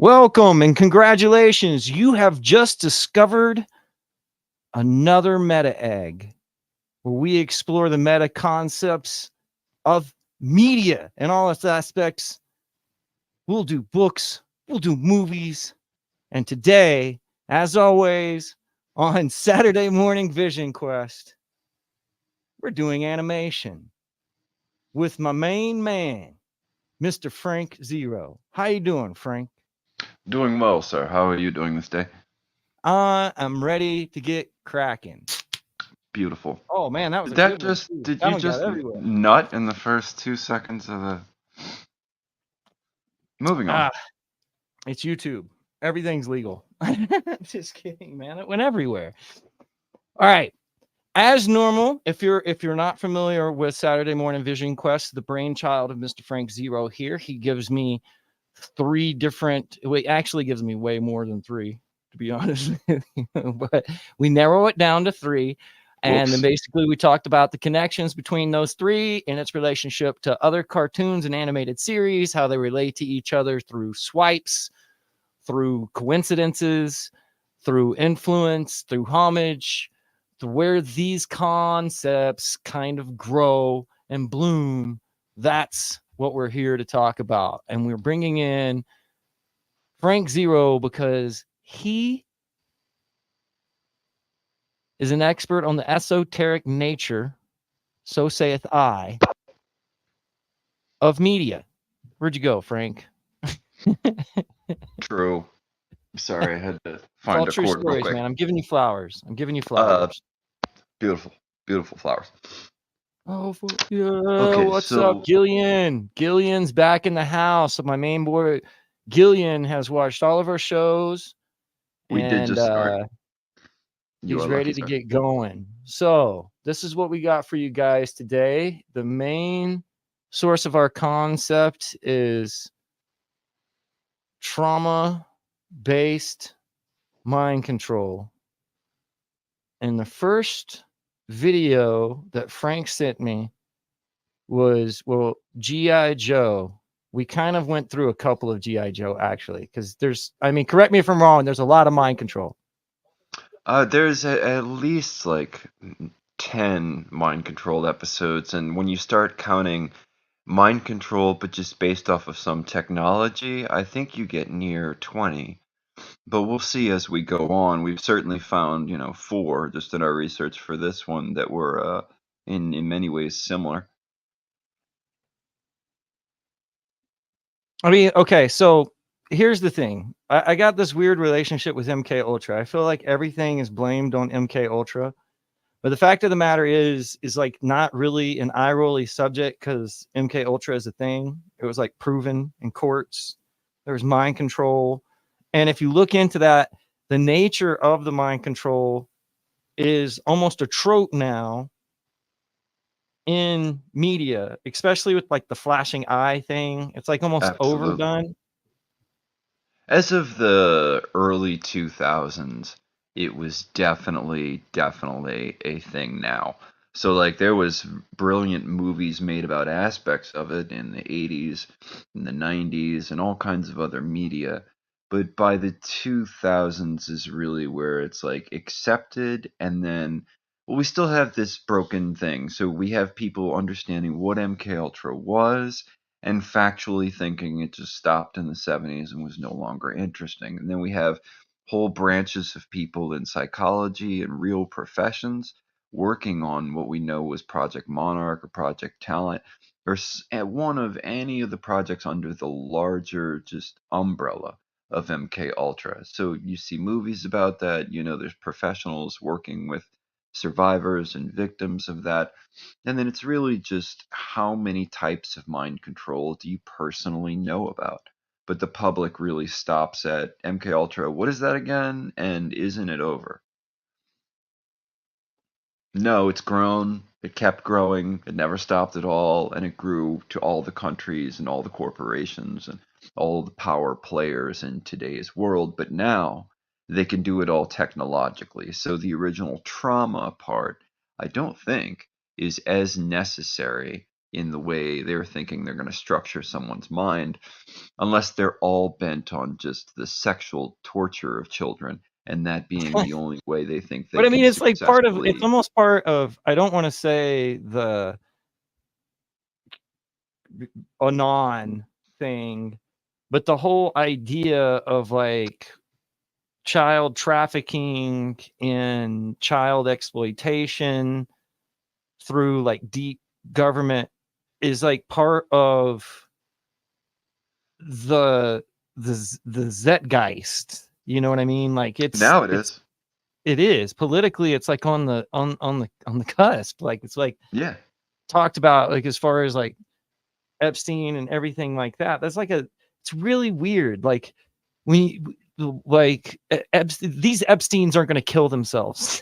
Welcome and congratulations. You have just discovered another meta egg where we explore the meta concepts of media and all its aspects. We'll do books, we'll do movies, and today, as always, on Saturday Morning Vision Quest, we're doing animation with my main man, Mr. Frank Zero. How you doing, Frank? Doing well, sir. How are you doing this day? I'm ready to get cracking. Beautiful. Oh man, that was Did a that good one just too. did That you one got just everywhere. nut in the first 2 seconds of the moving on? Ah, it's YouTube. Everything's legal. Just kidding, man. It went everywhere. All right. As normal, if you're not familiar with Saturday Morning Vision Quest, the brainchild of Mr. Frank Zero here, he gives me three different. Wait, actually gives me way more than three, to be honest with you. But we narrow it down to three. And then Whoops. basically we talked about the connections between those three and its relationship to other cartoons and animated series, how they relate to each other through swipes, through coincidences, through influence, through homage, to where these concepts kind of grow and bloom. That's what we're here to talk about. And we're bringing in Frank Zero because he is an expert on the esoteric nature, so saith I, of media. Where'd you go, Frank? True. Sorry, I had to It's all find a true chord real stories, quick. man. I'm giving you flowers. I'm giving you Uh, flowers. beautiful, beautiful flowers. Oh, yeah. Okay, What's up, so Gillian? Gillian's back in the house. My main boy, Gillian, has watched all of our shows we did and just start. You he's are ready lucky, to sir. get going. So, this is what we got for you guys today. The main source of our concept is trauma based mind control. And the first video that Frank sent me was, well, G.I. Joe. We kind of went through a couple of G.I. Joe actually, because correct me if I'm wrong, there's a lot of mind control. There's at least like 10 mind control episodes, and when you start counting mind control, but just based off of some technology, I think you get near 20. But we'll see as we go on. We've certainly found, four just in our research for this one that were in many ways similar. I mean, okay, so here's the thing. I got this weird relationship with MK Ultra. I feel like everything is blamed on MK Ultra. But the fact of the matter is like not really an eye rolly subject because MK Ultra is a thing. It was like proven in courts. There's mind control. And if you look into that, the nature of the mind control is almost a trope now in media, especially with like the flashing eye thing. It's like almost Absolutely. overdone. As of the early 2000s, it was definitely a thing now. So like there was brilliant movies made about aspects of it in the 80s, in the 90s, and all kinds of other media. But by the 2000s is really where it's like accepted, and then well, we still have this broken thing. So we have people understanding what MK Ultra was and factually thinking it just stopped in the 70s and was no longer interesting. And then we have whole branches of people in psychology and real professions working on what we know was Project Monarch or Project Talent or at one of any of the projects under the larger just umbrella of MK Ultra. So you see movies about that, there's professionals working with survivors and victims of that. And then it's really just how many types of mind control do you personally know about? But the public really stops at MK Ultra. What is that again? And isn't it over? No, it's grown. It kept growing. It never stopped at all, and it grew to all the countries and all the corporations and all the power players in today's world. But now they can do it all technologically. So the original trauma part, I don't think, is as necessary in the way they're thinking they're going to structure someone's mind, unless they're all bent on just the sexual torture of children, and that being the only way they think they But I mean, can it's like it's successfully. almost part of, I don't want to say the anon thing, but the whole idea of like child trafficking and child exploitation through like deep government is like part of the the Zeitgeist. You know what I mean? Like Now it is. it is politically, it's like on the on the cusp. Like it's like Yeah. talked about, like as far as like Epstein and everything like that. That's like it's really weird. Like we like these Epsteins aren't going to kill themselves.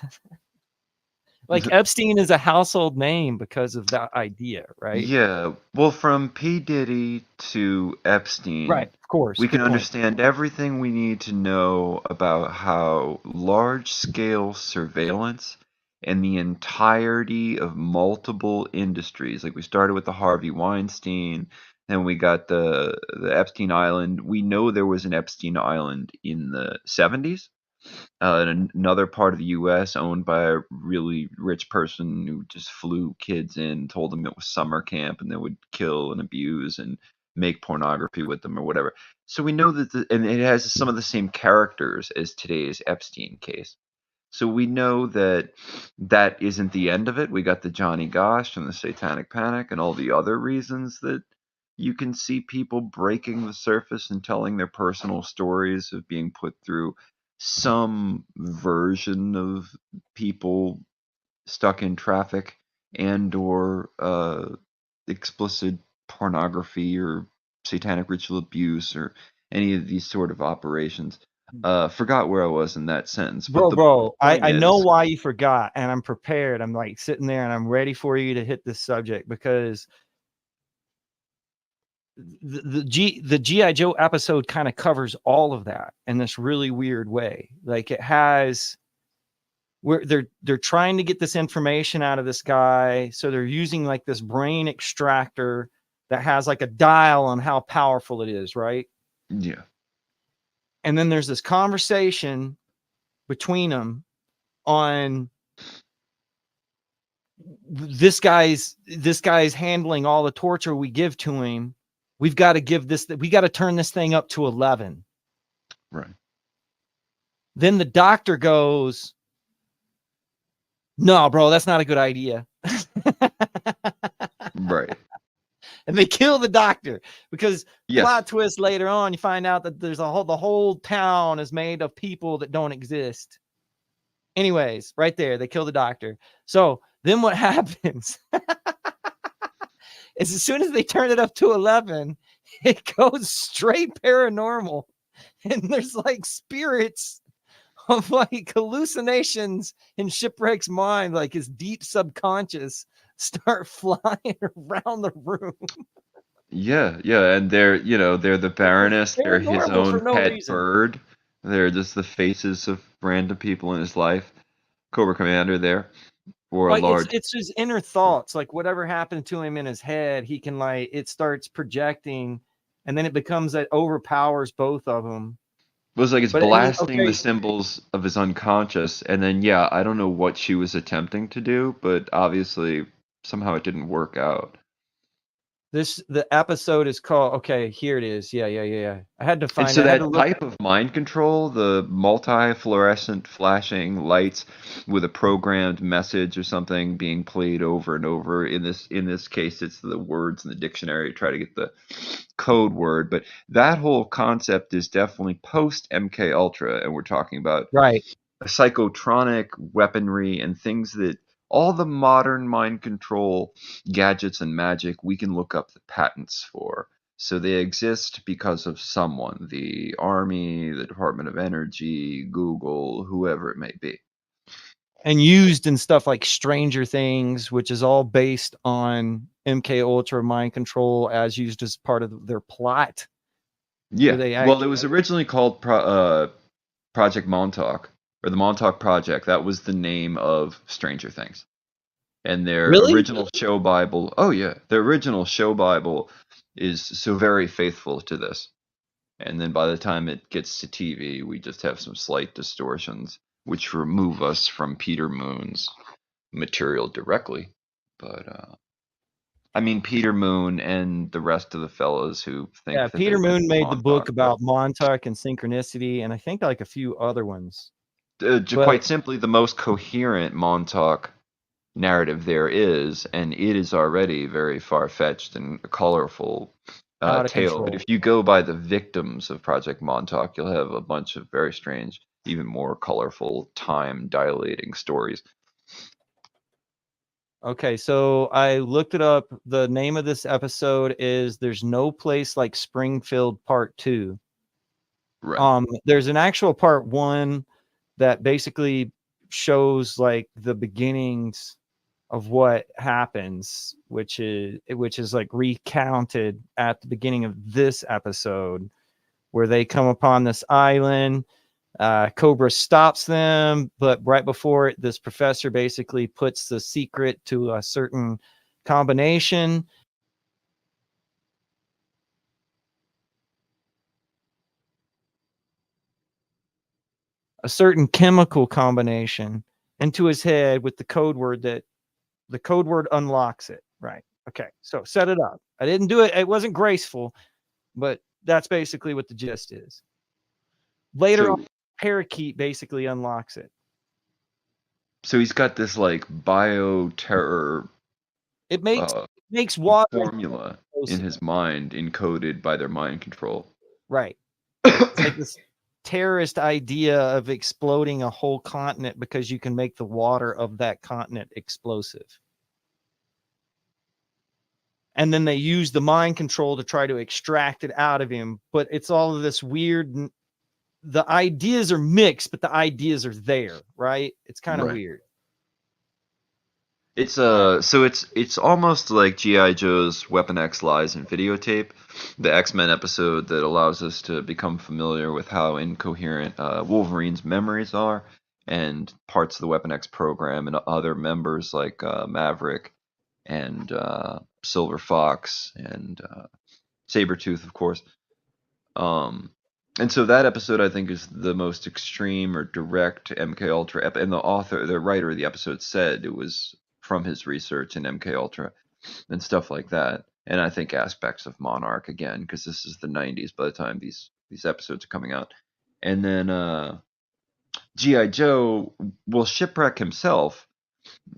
Like Epstein is a household name because of that idea, right? Yeah, well, from P. Diddy to Right. Epstein, Of course. we can Good point. understand everything we need to know about how large-scale surveillance and the entirety of multiple industries, like we started with the Harvey Weinstein, then we got the Epstein Island. We know there was an Epstein Island in the 70s, in another part of the U.S. owned by a really rich person who just flew kids in, told them it was summer camp, and they would kill and abuse and make pornography with them or whatever. So we know that, and it has some of the same characters as today's Epstein case. So we know that that isn't the end of it. We got the Johnny Gosh and the Satanic Panic and all the other reasons that you can see people breaking the surface and telling their personal stories of being put through some version of people stuck in traffic and or explicit pornography or satanic ritual abuse or any of these sort of operations. Forgot where I was in that sentence, but the Bro, point I know is, why you forgot, and I'm prepared. I'm like sitting there and I'm ready for you to hit this subject, because the GI Joe episode kind of covers all of that in this really weird way. Like it has, where they're trying to get this information out of this guy, so they're using like this brain extractor that has like a dial on how powerful it is, right? yeah, And then there's this conversation between them on this guy's handling all the torture we give to him. We got to turn this thing up to 11. right, Then the doctor goes, no, bro, that's not a good idea. right, And they kill the doctor, because yes, plot twist later on, you find out that there's the whole town is made of people that don't exist. Anyways, right there, they kill the doctor. So then what happens is, as soon as they turn it up to 11, it goes straight paranormal. And there's like spirits of like hallucinations in Shipwreck's mind, like his deep subconscious, start flying around the room. yeah, and they're the It's just Baroness, they're his paranormal for own no pet reason. bird, they're just the faces of random people in his life. Cobra Commander there, or a Like large. it's his inner thoughts, like whatever happened to him in his head, he can like, it starts projecting, and then it becomes that overpowers both of them. Was like it's But I mean, blasting the okay, symbols of his unconscious, and then yeah, I don't know what she was attempting to do, but obviously somehow it didn't work out. the episode is called, okay, here it is. Yeah. I had to And find so it. I had to that look. type of mind control, the multi-fluorescent flashing lights with a programmed message or something being played over and over. In this case, it's the words in the dictionary to try to get the code word. But that whole concept is definitely post MK Ultra, and we're talking about Right. psychotronic weaponry and things that all the modern mind control gadgets and magic we can look up the patents for. So they exist because of someone, the Army, the Department of Energy, Google, whoever it may be. And used in stuff like Stranger Things, which is all based on MK Ultra mind control, as used as part of their plot, where Yeah, they well, it actually, was originally called Project Montauk, or the Montauk Project. That was the name of Stranger Things. And their Really? original show Bible, oh yeah, their original show Bible is so very faithful to this. And then by the time it gets to TV, we just have some slight distortions, which remove us from Peter Moon's material directly. But I mean, Peter Moon and the rest of the fellows who Yeah, think that they Peter went Moon to made the book Montauk, but about Montauk and synchronicity, and I think like a few other ones. quite But simply, the most coherent Montauk narrative there is, and it is already very far-fetched and a colorful out of tale. But control. if you go by the victims of Project Montauk, you'll have a bunch of very strange, even more colorful, time-dilating stories. Okay, so I looked it up. The name of this episode is "There's No Place Like Springfield Part 2." Right. There's an actual part 1 that basically shows like the beginnings of what happens, which is like recounted at the beginning of this episode, where they come upon this island. Cobra stops them, but right before it, this professor basically puts the secret to a certain combination. A certain chemical combination into his head with the code word that the code word unlocks it. Right. Okay. So set it up. I didn't do it. It wasn't graceful, but that's basically what the gist is. Later on, So, Parakeet basically unlocks it. so he's got this like bioterror It makes uh, makes water formula in explosive. his mind encoded by their mind control. Right. It's like this terrorist idea of exploding a whole continent because you can make the water of that continent explosive. And then they use the mind control to try to extract it out of him. But it's all of this weird. The ideas are mixed, but the ideas are there, right? It's kind of Right. weird. It's All right. so it's almost like G.I. Joe's Weapon X Lies in Videotape, the X-Men episode that allows us to become familiar with how incoherent Wolverine's memories are, and parts of the Weapon X program and other members like Maverick and Silver Fox and Sabretooth, of course. Um, and so that episode I think is the most extreme or direct MK Ultra and the writer of the episode said it was from his research in MK Ultra and stuff like that. And I think aspects of Monarch again because this is the 90s by the time these episodes are coming out. And then GI Joe will shipwreck himself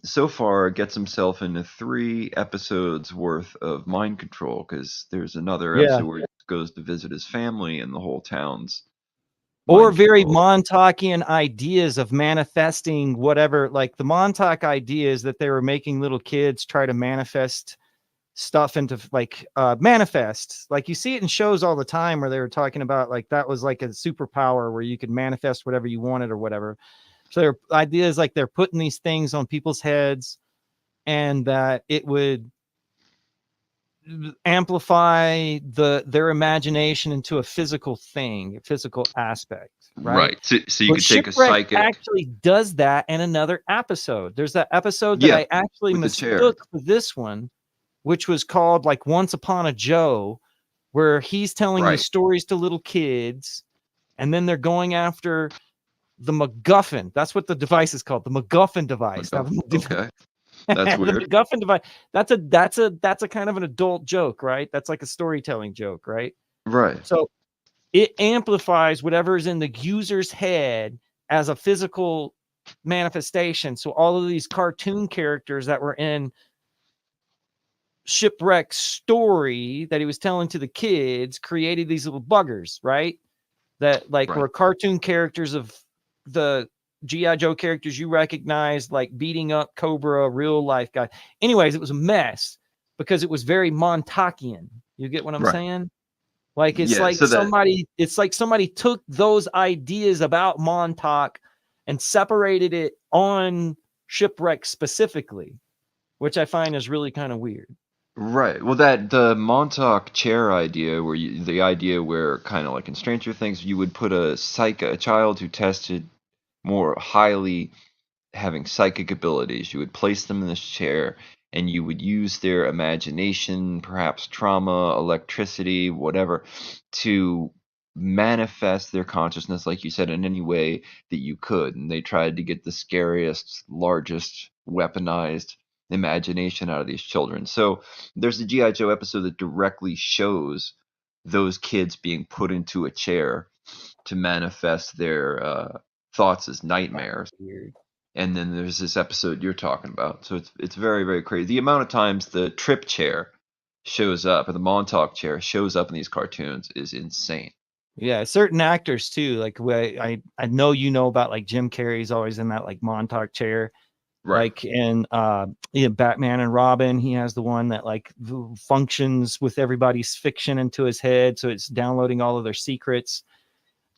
so far gets himself into 3 episodes worth of mind control because there's another Yeah. episode where he goes to visit his family and the whole town's Or mind very control. Montaukian ideas of manifesting whatever, like the Montauk ideas that they were making little kids try to manifest stuff into like manifest. Like you see it in shows all the time where they were talking about like that was like a superpower where you could manifest whatever you wanted or whatever. So their ideas like they're putting these things on people's heads and that it would amplify their imagination into a physical thing, a physical aspect, right? Right. So you But could take a Shipwreck psychic actually does that in another episode. There's that episode that yeah, I actually with the chair. mistook for this one, which was called like Once Upon a Joe, where he's telling the Right. stories to little kids, and then they're going after the MacGuffin. That's what the device is called, the MacGuffin device. Okay. That's The weird. MacGuffin device. That's a kind of an adult joke, right? That's like a storytelling joke, right? Right. So it amplifies whatever's in the user's head as a physical manifestation. So all of these cartoon characters that were in Shipwreck story that he was telling to the kids created these little buggers, right? That like Right. were cartoon characters of the G.I. Joe characters you recognize, like beating up Cobra, real life guy. Anyways, it was a mess because it was very Montaukian. You get what I'm Right. saying? Like Yeah, so that it's like somebody took those ideas about Montauk and separated it on Shipwreck specifically, which I find is really kind of weird. right. Well, that the Montauk chair idea, the idea where kind of like in Stranger Things, you would put a child who tested more highly having psychic abilities. You would place them in this chair, and you would use their imagination, perhaps trauma, electricity, whatever, to manifest their consciousness, like you said, in any way that you could. And they tried to get the scariest, largest, weaponized imagination out of these children. So there's a G.I. Joe episode that directly shows those kids being put into a chair to manifest their thoughts as nightmares. Weird. And then there's this episode you're talking about. So it's very, very crazy. The amount of times the trip chair shows up, or the Montauk chair shows up in these cartoons is insane. Yeah, certain actors too. Like I know you know about, like Jim Carrey's always in that like Montauk chair. Right. Like in Batman and Robin, he has the one that like functions with everybody's fiction into his head, so it's downloading all of their secrets.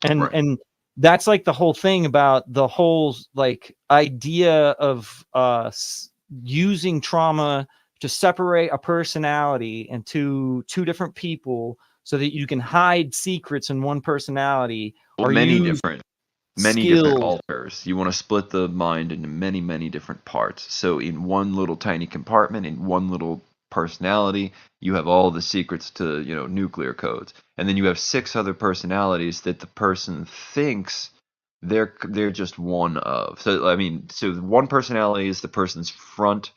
And that's like the whole thing about the whole like idea of using trauma to separate a personality into two different people so that you can hide secrets in one personality, Well, or many use different skills. alters. You want to split the mind into many, many different parts. So in one little tiny compartment, in one little personality, you have all the secrets to, nuclear codes. And then you have 6 other personalities that the person thinks they're just one of. So I mean, so one personality is the person's front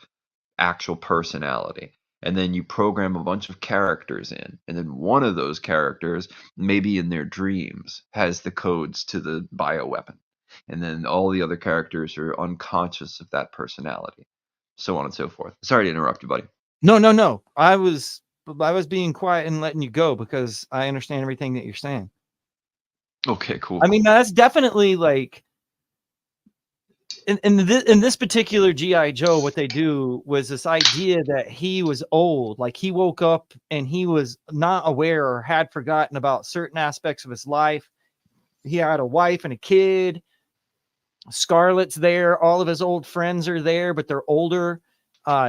actual personality. And then you program a bunch of characters in, and then one of those characters, maybe in their dreams, has the codes to the bioweapon. And then all the other characters are unconscious of that personality, so on and so forth. Sorry to interrupt you, buddy. No. I was being quiet and letting you go because I understand everything that you're saying. Okay, cool. I mean, that's definitely like in this particular G.I. Joe, what they do was this idea that he was old, like he woke up and he was not aware or had forgotten about certain aspects of his life. He had a wife and a kid. Scarlett's there. All of his old friends are there, but they're older.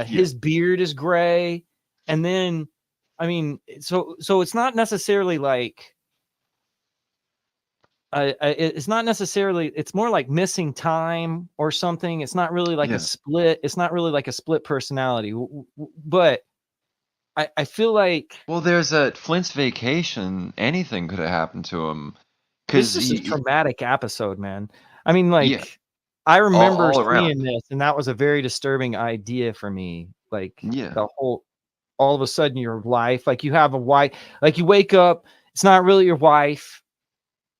His beard is gray. And then, I mean, so it's not necessarily like, it's not necessarily, it's more like missing time or something. It's not really like a split. It's not really like a split personality, but I feel like, well, there's a Flint's Vacation. Anything could have happened to him. this is a traumatic episode, man. I mean, like, I remember all around. seeing this, and that was a very disturbing idea for me. Like, Yeah. all of a sudden your life, like you have a wife, like you wake up, it's not really your wife.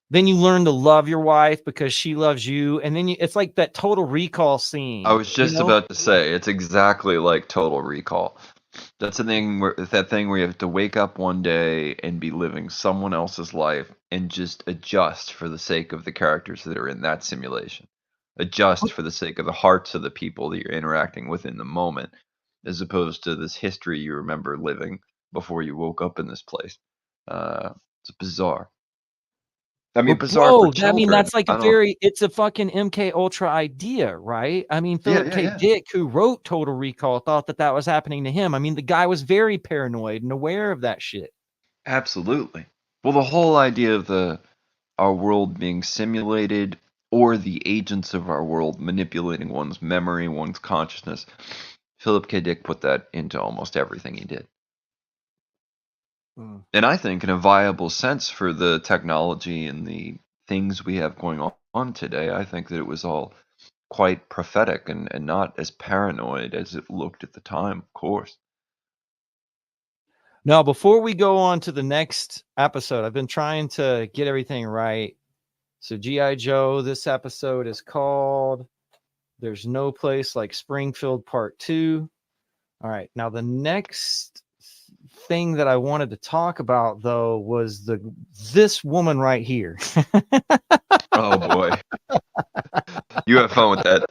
Then you learn to love your wife because she loves you. And then it's like that Total Recall scene. I was just about to say, it's exactly like Total Recall. That's the thing where you have to wake up one day and be living someone else's life and just adjust for the sake of the characters that are in that simulation. Adjust for the sake of the hearts of the people that you're interacting with in the moment, as opposed to this history you remember living before you woke up in this place. It's bizarre. I mean, bizarre for children. I mean, that's like it's a fucking MK Ultra idea, right? I mean, Philip K. Dick, who wrote Total Recall, thought that was happening to him. I mean, the guy was very paranoid and aware of that shit. Absolutely. Well, the whole idea of our world being simulated, or the agents of our world manipulating one's memory, one's consciousness, Philip K. Dick put that into almost everything he did. And I think in a viable sense for the technology and the things we have going on today, I think that it was all quite prophetic and not as paranoid as it looked at the time, of course. Now, before we go on to the next episode, I've been trying to get everything right. So G.I. Joe, this episode is called There's No Place Like Springfield Part 2. All right. Now, the next thing that I wanted to talk about, though, was this woman right here. Oh, boy. You have fun with that.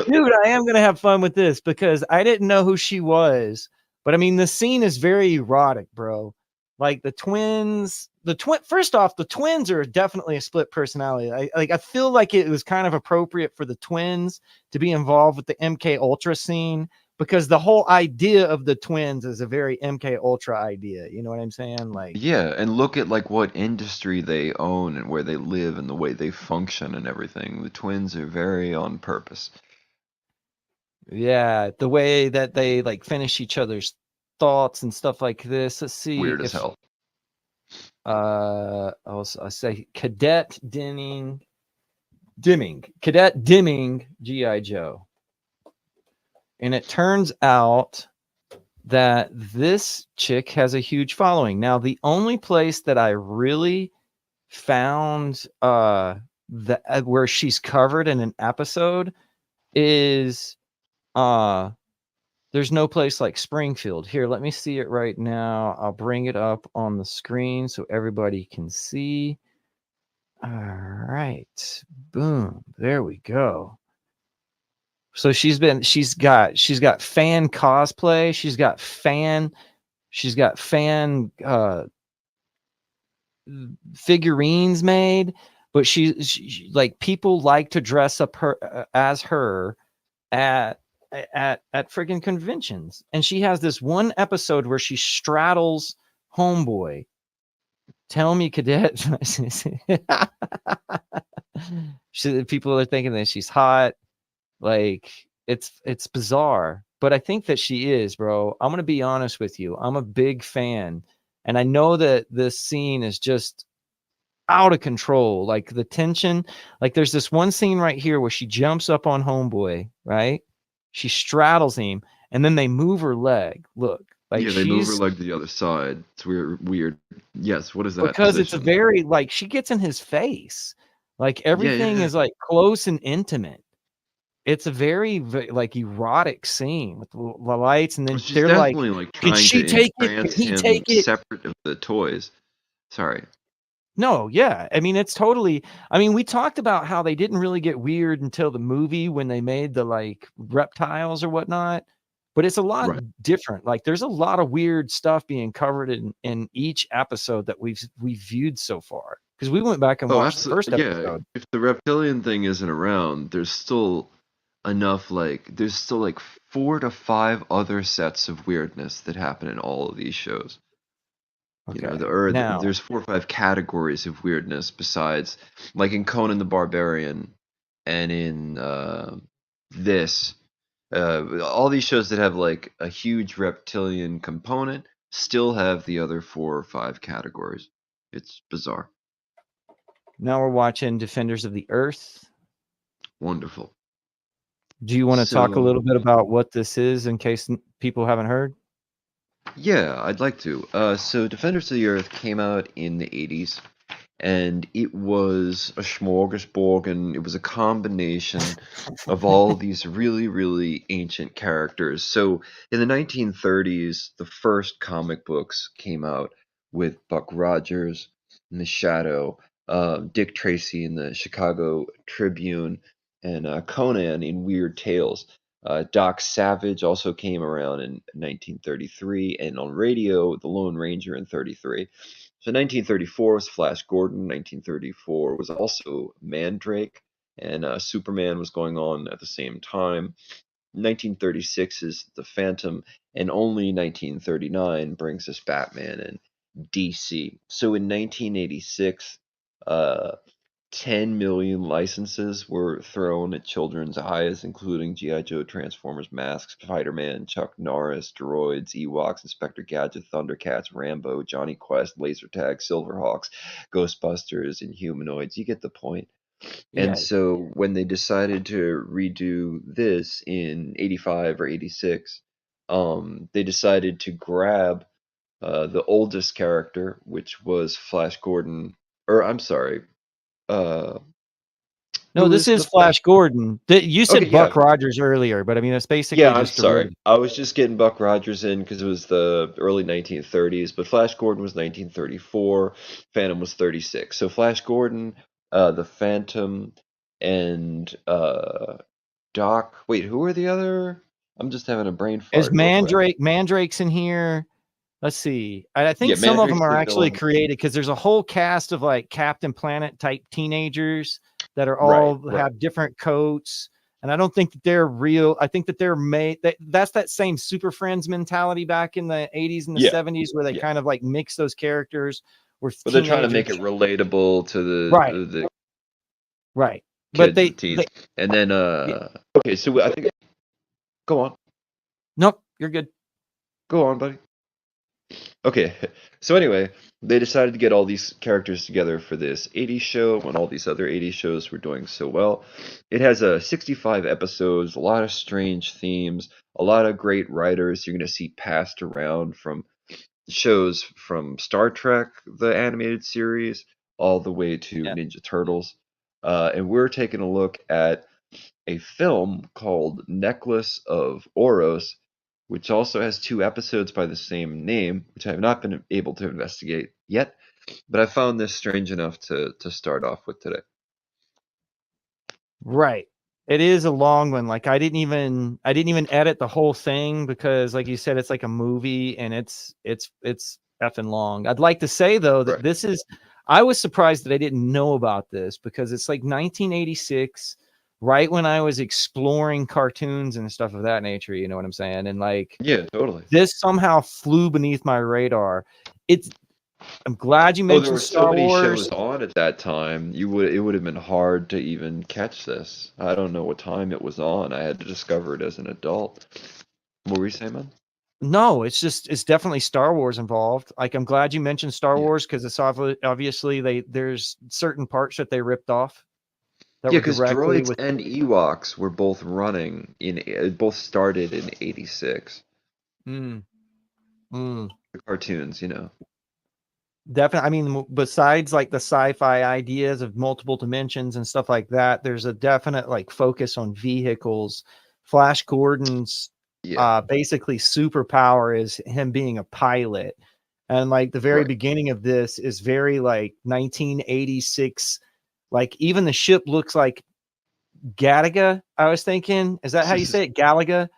Dude, I am going to have fun with this because I didn't know who she was. But, I mean, the scene is very erotic, bro. Like the twins, first off, the twins are definitely a split personality. I feel like it was kind of appropriate for the twins to be involved with the MK Ultra scene because the whole idea of the twins is a very MK Ultra idea. You know what I'm saying? Like, Yeah, and look at like what industry they own and where they live and the way they function and everything. The twins are very on purpose. yeah, the way that they like finish each other's thoughts and stuff like this. Let's see Weird as if hell. I'll say Cadet Dimming, G.I. Joe. And it turns out that this chick has a huge following. Now, the only place that I really found where she's covered in an episode is there's no place like Springfield. Here, let me see it right now. I'll bring it up on the screen so everybody can see. All right. Boom. There we go. So she's got fan cosplay, she's got fan figurines made, but she like people like to dress up her as her at friggin' conventions. And she has this one episode where she straddles Homeboy. Tell me, Cadet. People are thinking that she's hot. Like, it's bizarre, but I think that she is, bro. I'm gonna be honest with you. I'm a big fan, and I know that this scene is just out of control. Like the tension, like there's this one scene right here where she jumps up on Homeboy, right? She straddles him, and then they move her leg. Look, like Yeah, they move her she's leg to the other side. It's weird. Weird. Yes. What is that because it's a position? very like she gets in his face. Like Yeah, yeah, everything yeah. is like close and intimate. It's a very like erotic scene with the lights, and then She's they're like, definitely like "Can trying she to take it? Can entrance he him take it?" separate of the toys. Sorry. No, yeah. I mean, it's totally. I mean, we talked about how they didn't really get weird until the movie when they made the like reptiles or whatnot. But it's a lot Right. different. Like, there's a lot of weird stuff being covered in each episode that we've viewed so far. Because we went back and Oh, watched the absolutely. first Yeah. episode. If the reptilian thing isn't around, there's still enough. Like, there's still like 4 to 5 other sets of weirdness that happen in all of these shows. You know, Okay, now there's 4 or 5 categories of weirdness besides, like in Conan the Barbarian, and in this, all these shows that have like a huge reptilian component still have the other 4 or 5 categories. It's bizarre. now we're watching Defenders of the Earth. Wonderful. Do you want to talk a So little bit about what this is in case people haven't heard? yeah, I'd like to. So Defenders of the Earth came out in the 80s, and it was a smorgasbord, and it was a combination of all these really, really ancient characters. So in the 1930s, the first comic books came out with Buck Rogers in the Shadow, Dick Tracy in the Chicago Tribune, and Conan in Weird Tales. Doc Savage also came around in 1933, and on radio, The Lone Ranger in 33. So 1934 was Flash Gordon. 1934 was also Mandrake, and Superman was going on at the same time. 1936 is The Phantom, and only 1939 brings us Batman and DC. So in 1986, uh, 10 million licenses were thrown at children's eyes, including G.I. Joe, Transformers, Masks, Spider-Man, Chuck Norris, Droids, Ewoks, Inspector Gadget, Thundercats, Rambo, Johnny Quest, Laser Tag, Silverhawks, Ghostbusters, and Humanoids. You get the point. And Yeah. so when they decided to redo this in 85 or 86, they decided to grab the oldest character, which was Flash Gordon, or I'm sorry, uh, No, who this is is the Flash? Flash Gordon. You Okay, said yeah, Buck Rogers earlier, but I mean, it's yeah. basically I'm just sorry. derivative. I was just getting Buck Rogers in because it was the early 1930s, but Flash Gordon was 1934. Phantom was 36. So Flash Gordon, the Phantom, and Doc. Wait, who are the other? I'm just having a brain Is fart real quick. Mandrake's in here? Let's see. I Yeah, think some of them Mandrake's are the actually villain. created because there's a whole cast of like Captain Planet type teenagers that are Right, all right. have different coats. And I don't think that they're real. I think that they're made that's that same Super Friends mentality back in the 80s and the 70s where they kind of like mix those characters with But they're trying to make teenagers. it relatable to Right. the Right. But kids and teens. And then okay, so I think go on. Nope, you're good. Go on, buddy. Okay, so anyway, they decided to get all these characters together for this 80s show when all these other 80s shows were doing so well. It has 65 episodes, a lot of strange themes, a lot of great writers you're going to see passed around from shows from Star Trek, the animated series, all the way to Ninja Turtles. And we're taking a look at a film called Necklace of Oros, which also has 2 episodes by the same name, which I have not been able to investigate yet, but I found this strange enough to start off with today. Right. It is a long one. Like I didn't even edit the whole thing because like you said, it's like a movie and it's effing long. I'd like to say though that this is, I was surprised that I didn't know about this because it's like 1986, right when I was exploring cartoons and stuff of that nature. You know what I'm saying? And like, yeah, totally. This somehow flew beneath my radar. I'm glad you mentioned there were Star so many Wars. shows on at that time. It would have been hard to even catch this. I don't know what time it was on. I had to discover it as an adult. What were you saying, man? No, it's definitely Star Wars involved. Like I'm glad you mentioned Star Wars because it's obviously there's certain parts that they ripped off. Because droids and Ewoks were both both started in '86. The cartoons, you know. Definitely. I mean, besides like the sci-fi ideas of multiple dimensions and stuff like that, there's a definite like focus on vehicles. Flash Gordon's basically superpower is him being a pilot. And like the very beginning of this is very like 1986. Like even the ship looks like Galaga. I was thinking, is that how you say it? Galaga?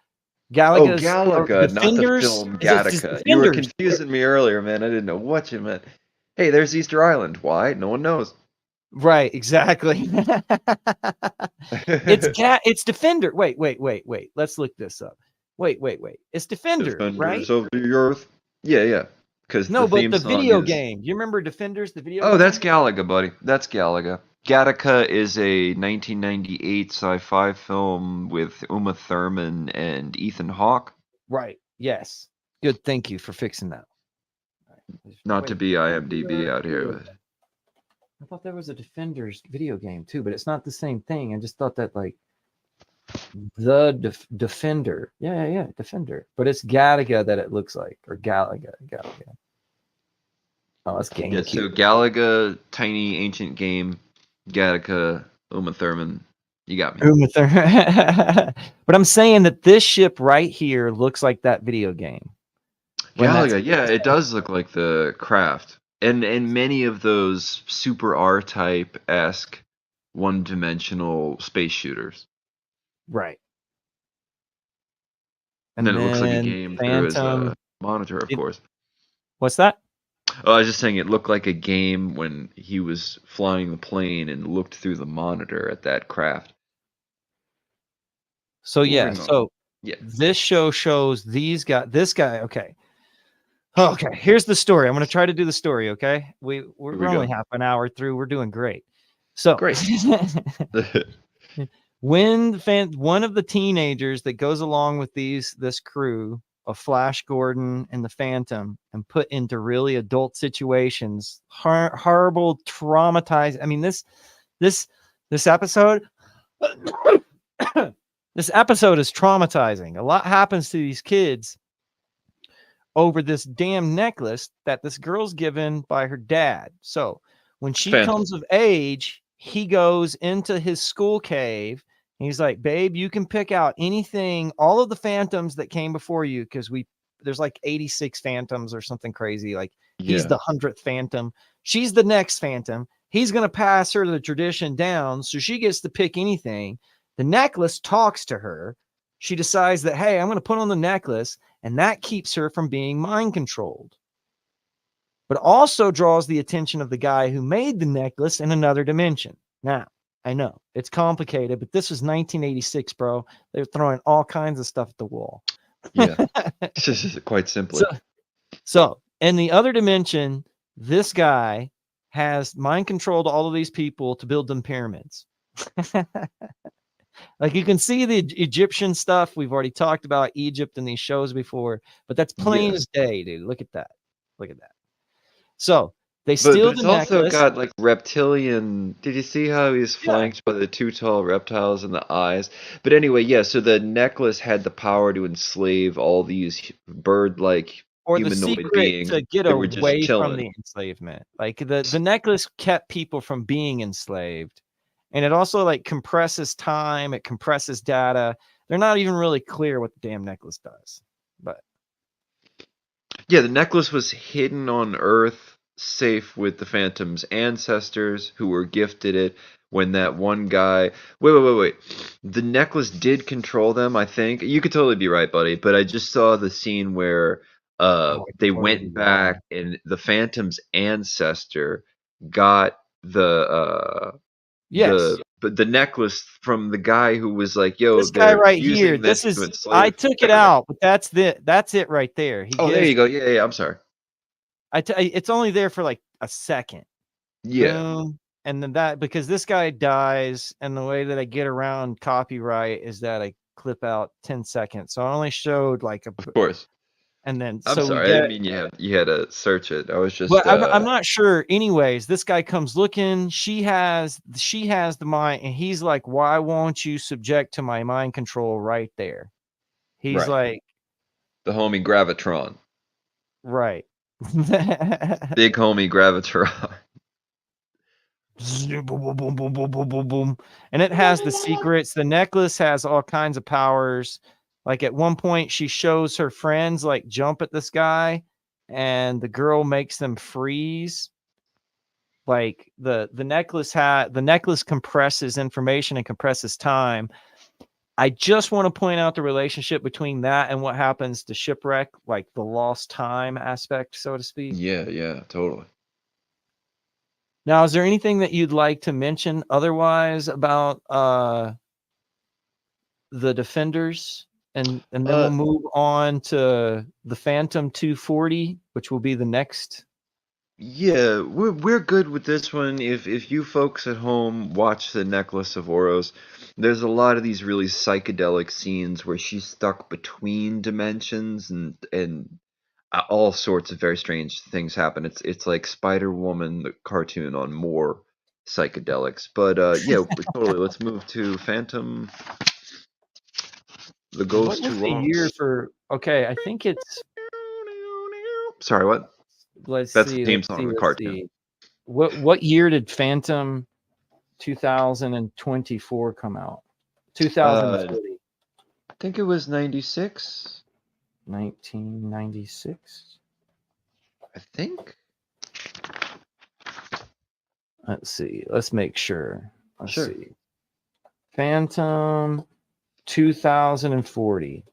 Galaga, not the film Gattaca. You were confusing me earlier, man. I didn't know what you meant. Hey, there's Easter Island. Why? No one knows. Right, exactly. It's Defender. Wait. Let's look this up. Wait. It's Defender, Defenders right? of the Earth. Yeah. Because no, but the video is... game. You remember Defenders, the video game? Oh, that's Galaga, buddy. That's Galaga. Gattaca is a 1998 sci-fi film with Uma Thurman and Ethan Hawke. Right. Yes. Good. Thank you for fixing that. Not to be IMDb out here. I thought there was a Defenders video game too, but it's not the same thing. I just thought that like the Defender. Yeah, Defender. But it's Gattaca that it looks like, or Galaga. Oh, it's GameCube. Yeah, so Galaga, tiny ancient game, Gattaca, Uma Thurman. You got me. Uma Thurman. But I'm saying that this ship right here looks like that video game. Galaga, yeah, it does look like the craft. And many of those super R-type-esque one-dimensional space shooters. Right. And then it looks like a game through his monitor, of course. What's that? Oh, I was just saying it looked like a game when he was flying the plane and looked through the monitor at that craft. So this show shows this guy. Okay, here's the story. I'm going to try to do the story. Okay, we're only half an hour through. We're doing great. So great. When one of the teenagers that goes along with this crew of Flash Gordon and the Phantom and put into really adult situations, horrible, traumatized. I mean, this episode, this episode is traumatizing. A lot happens to these kids over this damn necklace that this girl's given by her dad. So when she comes of age, he goes into his school cave. And he's like, babe, you can pick out anything, all of the Phantoms that came before you, because there's like 86 Phantoms or something crazy. Like he's the 100th Phantom. She's the next Phantom. He's going to pass her the tradition down. So she gets to pick anything. The necklace talks to her. She decides that, hey, I'm going to put on the necklace. And that keeps her from being mind controlled. But also draws the attention of the guy who made the necklace in another dimension. Now, I know it's complicated, but this was 1986, bro. They're throwing all kinds of stuff at the wall. Yeah, quite So, simply. so in the other dimension, this guy has mind controlled all of these people to build them pyramids. Like you can see the Egyptian stuff. We've already talked about Egypt in these shows before, but that's plain Yeah. as day, dude. Look at that. Look at that. So they But steal it's the also necklace. got like reptilian. Did you see how he's Yeah. flanked by the two tall reptiles in the eyes? But anyway, yeah, so the necklace had the power to enslave all these bird-like Or the humanoid secret beings to get that were just away from chilling. the enslavement. Like the necklace kept people from being enslaved. And it also like compresses time, it compresses data. They're not even really clear what the damn necklace does. But Yeah, the necklace was hidden on Earth, safe with the Phantom's ancestors who were gifted it when that one guy. Wait. The necklace did control them, I think. You could totally be right, buddy, but I just saw the scene where oh, I they could totally be went wrong. back and the Phantom's ancestor got Yes. the necklace from the guy who was like, "Yo, This guy they're right here, using this this to is I enslave took it everybody." out, but that's it right there. He Oh, there gives you go. Yeah, I'm sorry. it's only there for like a second. Yeah, Boom. And then that because this guy dies, and the way that I get around copyright is that I clip out 10 seconds. So I only showed like of course. and then I'm so we sorry. I didn't get mean you had to search it. I was but just I'm not sure. Anyways, this guy comes looking. She has the mind, and he's like, "Why won't you subject to my mind control right there?" He's right. like, The homie Gravitron. "Right." Big homie Gravitron. Boom, boom, boom, boom, boom, boom, boom, boom. And it has the secrets. The necklace has all kinds of powers. Like at one point, she shows her friends like jump at this guy, and the girl makes them freeze. Like the necklace compresses information and compresses time. I just want to point out the relationship between that and what happens to shipwreck, like the lost time aspect, so to speak. Yeah, totally. Now, is there anything that you'd like to mention otherwise about the Defenders? And then we'll Uh, move on to the Phantom 240, which will be the next. yeah, we're good with this one. If you folks at home watch The Necklace of Oros, there's a lot of these really psychedelic scenes where she's stuck between dimensions and all sorts of very strange things happen. It's like Spider-Woman the cartoon on more psychedelics. But yeah, totally. Let's move to Phantom, the What Ghost was Who the year Walks. for? Okay, I think it's. Sorry, what? Let's That's the see. theme Let's song see. of the Let's cartoon. see. What year did Phantom 2024 come out? Uh, 2040. I think it was 96. 1996. I think. Let's see. Let's make sure. Let's Sure. see. Phantom 2040.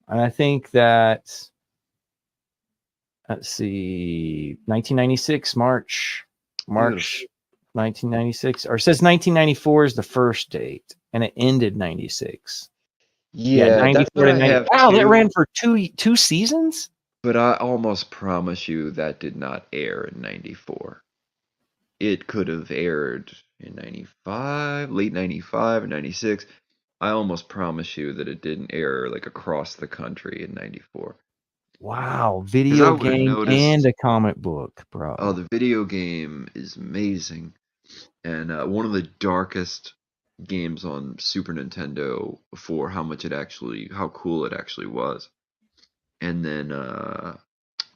And I think that, let's see, 1996, March Beautiful. 1996. Or it says 1994 is the first date, and it ended 96. Yeah, Yeah, that's 94 what to I 90. have Wow, that too. ran for two seasons? But I almost promise you that did not air in 94. It could have aired in 95, late 95 or 96. I almost promise you that it didn't air like across the country in 94. Wow, Because I video would have game and noticed, a comic book, oh, bro. the video game is amazing. And one of the darkest games on Super Nintendo for how cool it actually was. And then,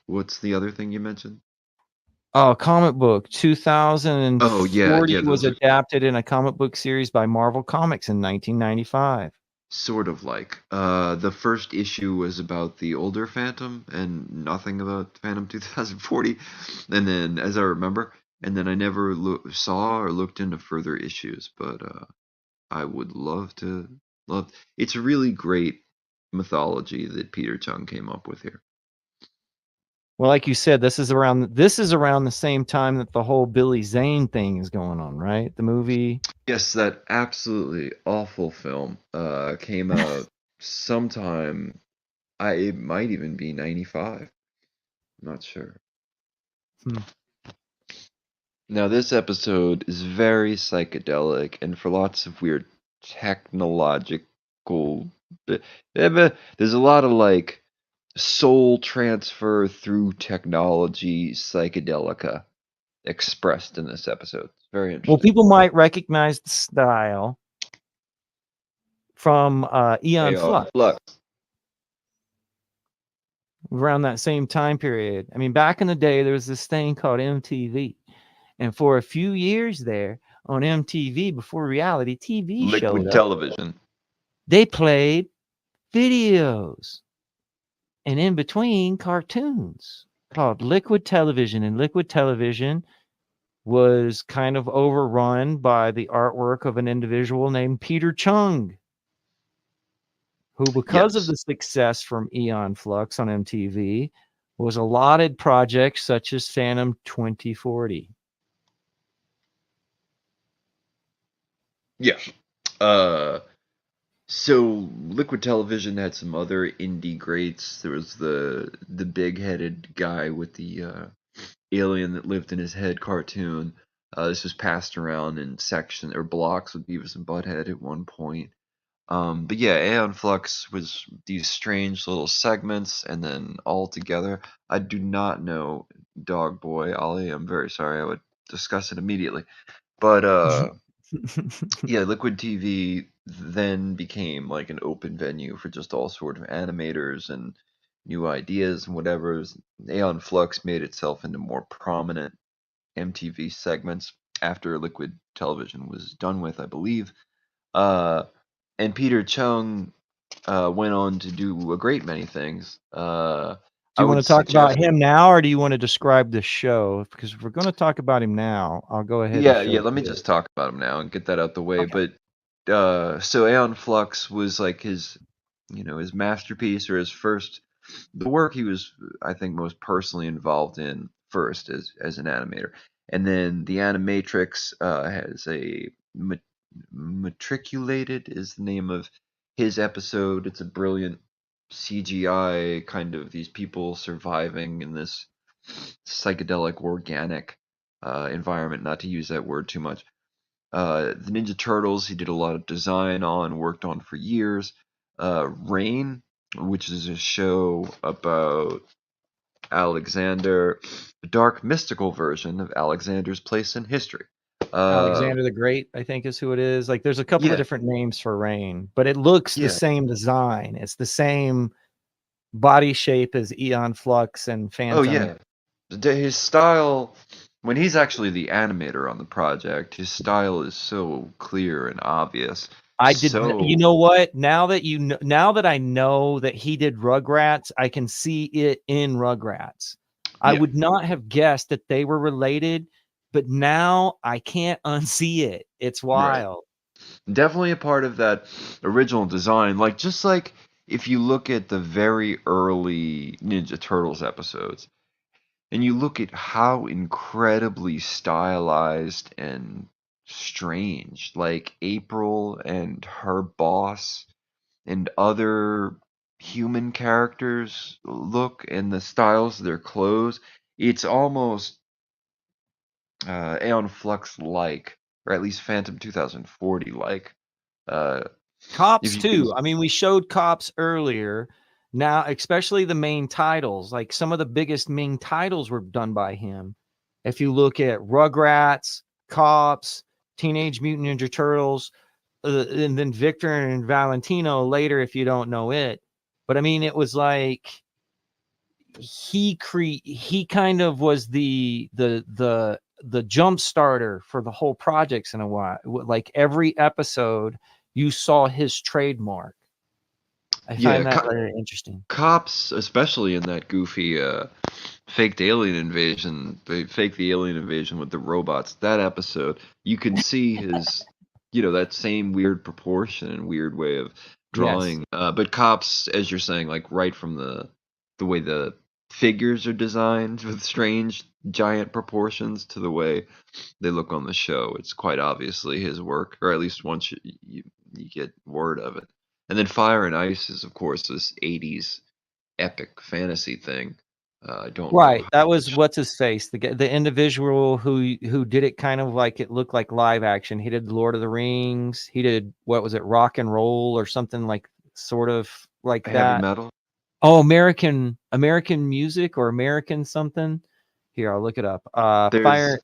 what's the other thing you mentioned? Oh, comic book Oh, yeah, 2040 was those are adapted in a comic book series by Marvel Comics in 1995. sort of like. The first issue was about the older Phantom and nothing about Phantom 2040. And then, as I remember, and then I never saw or looked into further issues, but I would love to love. It's a really great mythology that Peter Chung came up with here. Well, like you said, this is around the same time that the whole Billy Zane thing is going on, right? The movie. Yes, that absolutely awful film came out sometime. It might even be 95. I'm not sure. Hmm. Now, this episode is very psychedelic and for lots of weird technological. There's a lot of like soul transfer through technology psychedelica expressed in this episode. It's very Well, interesting. people might recognize the style from Eon Aeon Flux Flux. around that same time period. I mean, back in the day, there was this thing called MTV, and for a few years there on MTV, before reality TV showed Liquid up, television. they played videos, and in between cartoons called Liquid Television. And Liquid Television was kind of overrun by the artwork of an individual named Peter Chung, who, because of Yes. the success from Eon Flux on MTV, was allotted projects such as Phantom 2040. Yeah. Uh, so Liquid Television had some other indie greats. There was the big-headed guy with the alien that lived in his head cartoon. This was passed around in section or blocks with Beavis and Butthead at one point. But yeah, Aeon Flux was these strange little segments, and then all together. I do not know Dog Boy Ollie. I'm very sorry. I would discuss it immediately. But yeah, Liquid TV then became like an open venue for just all sort of animators and new ideas and whatever. Aeon Flux made itself into more prominent MTV segments after Liquid Television was done with, I believe. Uh, and Peter Chung went on to do a great many things. Do I you want would to talk about suggest, him now, or do you want to describe the show? Because if we're going to talk about him now, I'll go ahead and yeah, show let me it. just talk about him now and get that out the way. Okay. But so Aeon Flux was like his masterpiece or his first, the work he was, I think, most personally involved in first as an animator. And then the Animatrix has a matriculated is the name of his episode. It's a brilliant CGI kind of these people surviving in this psychedelic organic environment. Not to use that word too much. The Ninja Turtles, he did a lot of design on, worked on for years. Rain, which is a show about Alexander, the dark mystical version of Alexander's place in history. Uh, Alexander the Great, I think, is who it is. Like, there's a couple of yeah, different names for Rain, but it looks the yeah. same design. It's the same body shape as Eon Flux and Oh, Phantom. yeah. His style, when he's actually the animator on the project, his style is so clear and obvious. You So, know what? Now that I know that he did Rugrats, I can see it in Rugrats. I yeah, would not have guessed that they were related, but now I can't unsee it. It's right. wild. Definitely a part of that original design. Like, just like if you look at the very early Ninja Turtles episodes, and you look at how incredibly stylized and strange, like April and her boss and other human characters look and the styles of their clothes, it's almost Aeon Flux like, or at least Phantom 2040 like. Uh, if Cops you can, too. I mean, we showed Cops earlier. Now, especially the main titles, like some of the biggest main titles were done by him. If you look at Rugrats, Cops, Teenage Mutant Ninja Turtles, and then Victor and Valentino later, if you don't know it. But I mean, it was like he kind of was the jump starter for the whole projects in a while. Like every episode, you saw his trademark. I yeah, find that very interesting. cops, especially in that goofy faked alien invasion, they fake the alien invasion with the robots. That episode, you can see his, that same weird proportion and weird way of Yes. drawing. But cops, as you're saying, like right from the way the figures are designed with strange giant proportions to the way they look on the show. It's quite obviously his work, or at least once you get word of it. And then Fire and Ice is, of course, this 80s epic fantasy thing. I don't know Right. how That was much. what's his face, the individual who did it kind of like it looked like live action. He did Lord of the Rings. He did what was it, Rock and Roll or something like sort of like Heavy that. metal? Oh, American music or American something. Here, I'll look it up. There's Fire.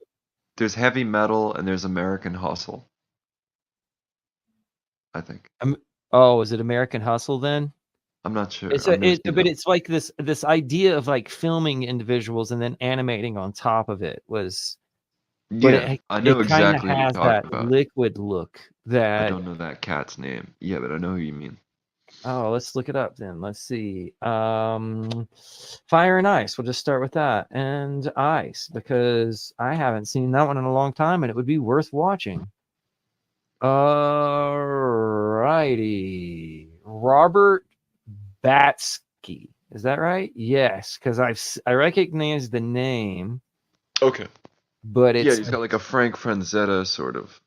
there's heavy metal and there's American Hustle, I think. Um, oh, is it American Hustle then? I'm not sure. It's I've a never it, seen but that. it's like this idea of like filming individuals and then animating on top of it was, but Yeah, I know it kind of exactly what you're has talking that about. liquid look I that. don't know that cat's name. Yeah, but I know who you mean. Oh, let's look it up then. Let's see. Fire and Ice. We'll just start with that. And Ice, because I haven't seen that one in a long time and it would be worth watching. Alrighty. Robert Batsky. Is that right? Yes, because I recognize the name, Okay. but Yeah, it's he's got like a Frank Franzetta sort of.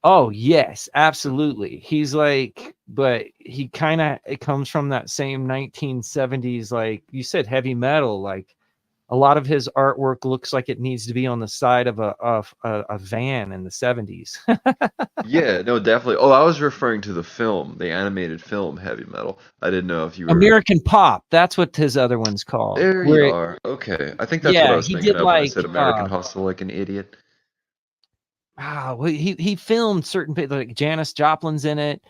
oh yes, absolutely. He's like, but he kind of it comes from that same 1970s, like you said, heavy metal. Like a lot of his artwork looks like it needs to be on the side of a van in the 70s. Yeah, no, definitely. Oh, I was referring to the film, the animated film Heavy Metal. I didn't know if you were. American Pop. That's what his other one's called. There you Where it, are. Okay. I think that's what I yeah, was he thinking did of when I like said American Hustle like an idiot. well, he filmed certain like Janis Joplin's in it,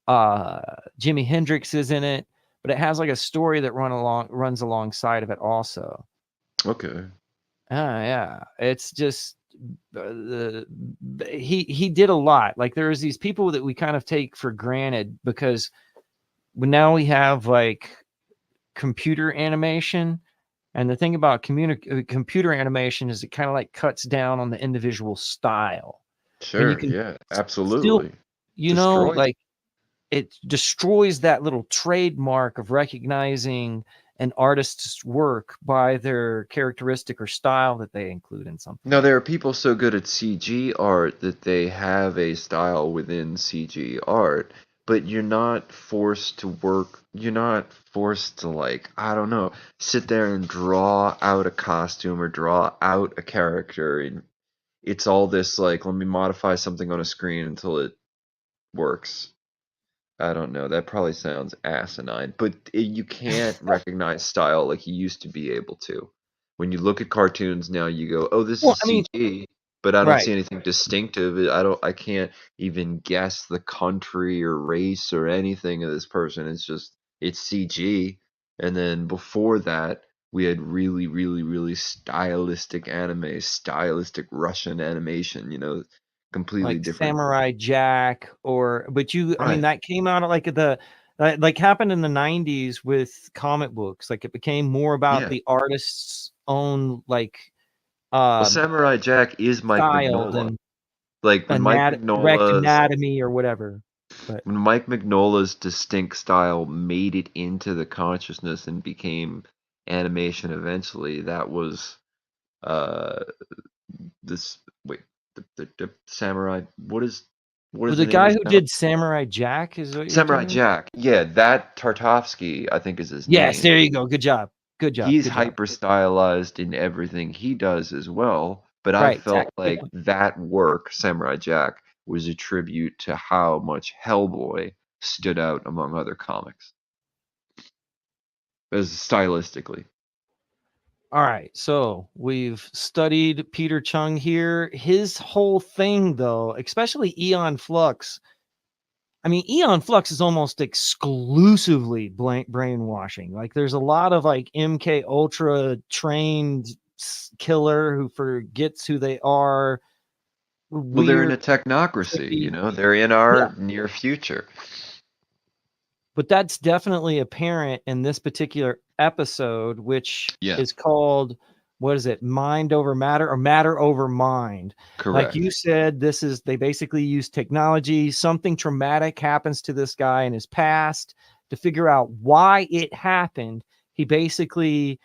Jimi Hendrix is in it, but it has like a story that runs alongside of it also. Okay. Yeah, it's just he did a lot. Like there's these people that we kind of take for granted because now we have like computer animation. And the thing about computer animation is it kind of like cuts down on the individual style. I mean, you Sure, can yeah, still, absolutely. Destroys it. like it destroys that little trademark of recognizing an artist's work by their characteristic or style that they include in something. Now, there are people so good at CG art that they have a style within CG art, but you're not forced to, like, I don't know, sit there and draw out a costume or draw out a character. And it's all this, like, let me modify something on a screen until it works. I don't know. That probably sounds asinine, but you can't recognize style like you used to be able to. When you look at cartoons now, you go, "Oh, this Well, is I mean, CG," but I don't right. see anything distinctive. I can't even guess the country or race or anything of this person. It's CG. And then before that, we had really, really, really stylistic anime, stylistic Russian animation. Completely Like different. Samurai Jack but I mean, Right. that came out of like like happened in the 90s with comic books. Like it became more about Yeah. the artist's own like Well, um Samurai Jack is Mike style Mignola. than Like direct anatomy or whatever. But When Mike Mignola's distinct style made it into the consciousness and became animation eventually, that was uh this wait the samurai. What is but the the name of guy the who samurai? did Samurai Jack is what you're Samurai talking about? Jack. Yeah, that Tartovsky, I think is his Yes, name. there you go. Good job. Good job. He's Good job. hyper stylized in everything he does as well, but I Right. felt Good like point. that work, Samurai Jack, was a tribute to how much Hellboy stood out among other comics, as stylistically. All right, so we've studied Peter Chung here. His whole thing, though, especially Eon Flux. I mean, Eon Flux is almost exclusively brainwashing. Like, there's a lot of like MK Ultra trained killer who forgets who they are. Well, they're in Weird, a technocracy, trippy. they're in Yeah, our near future. but that's definitely apparent in this particular episode, which Yeah, is called, what is it, mind over matter or matter over mind. Like correct. you said, they basically use technology. Something traumatic happens to this guy in his past. To figure out why it happened, he basically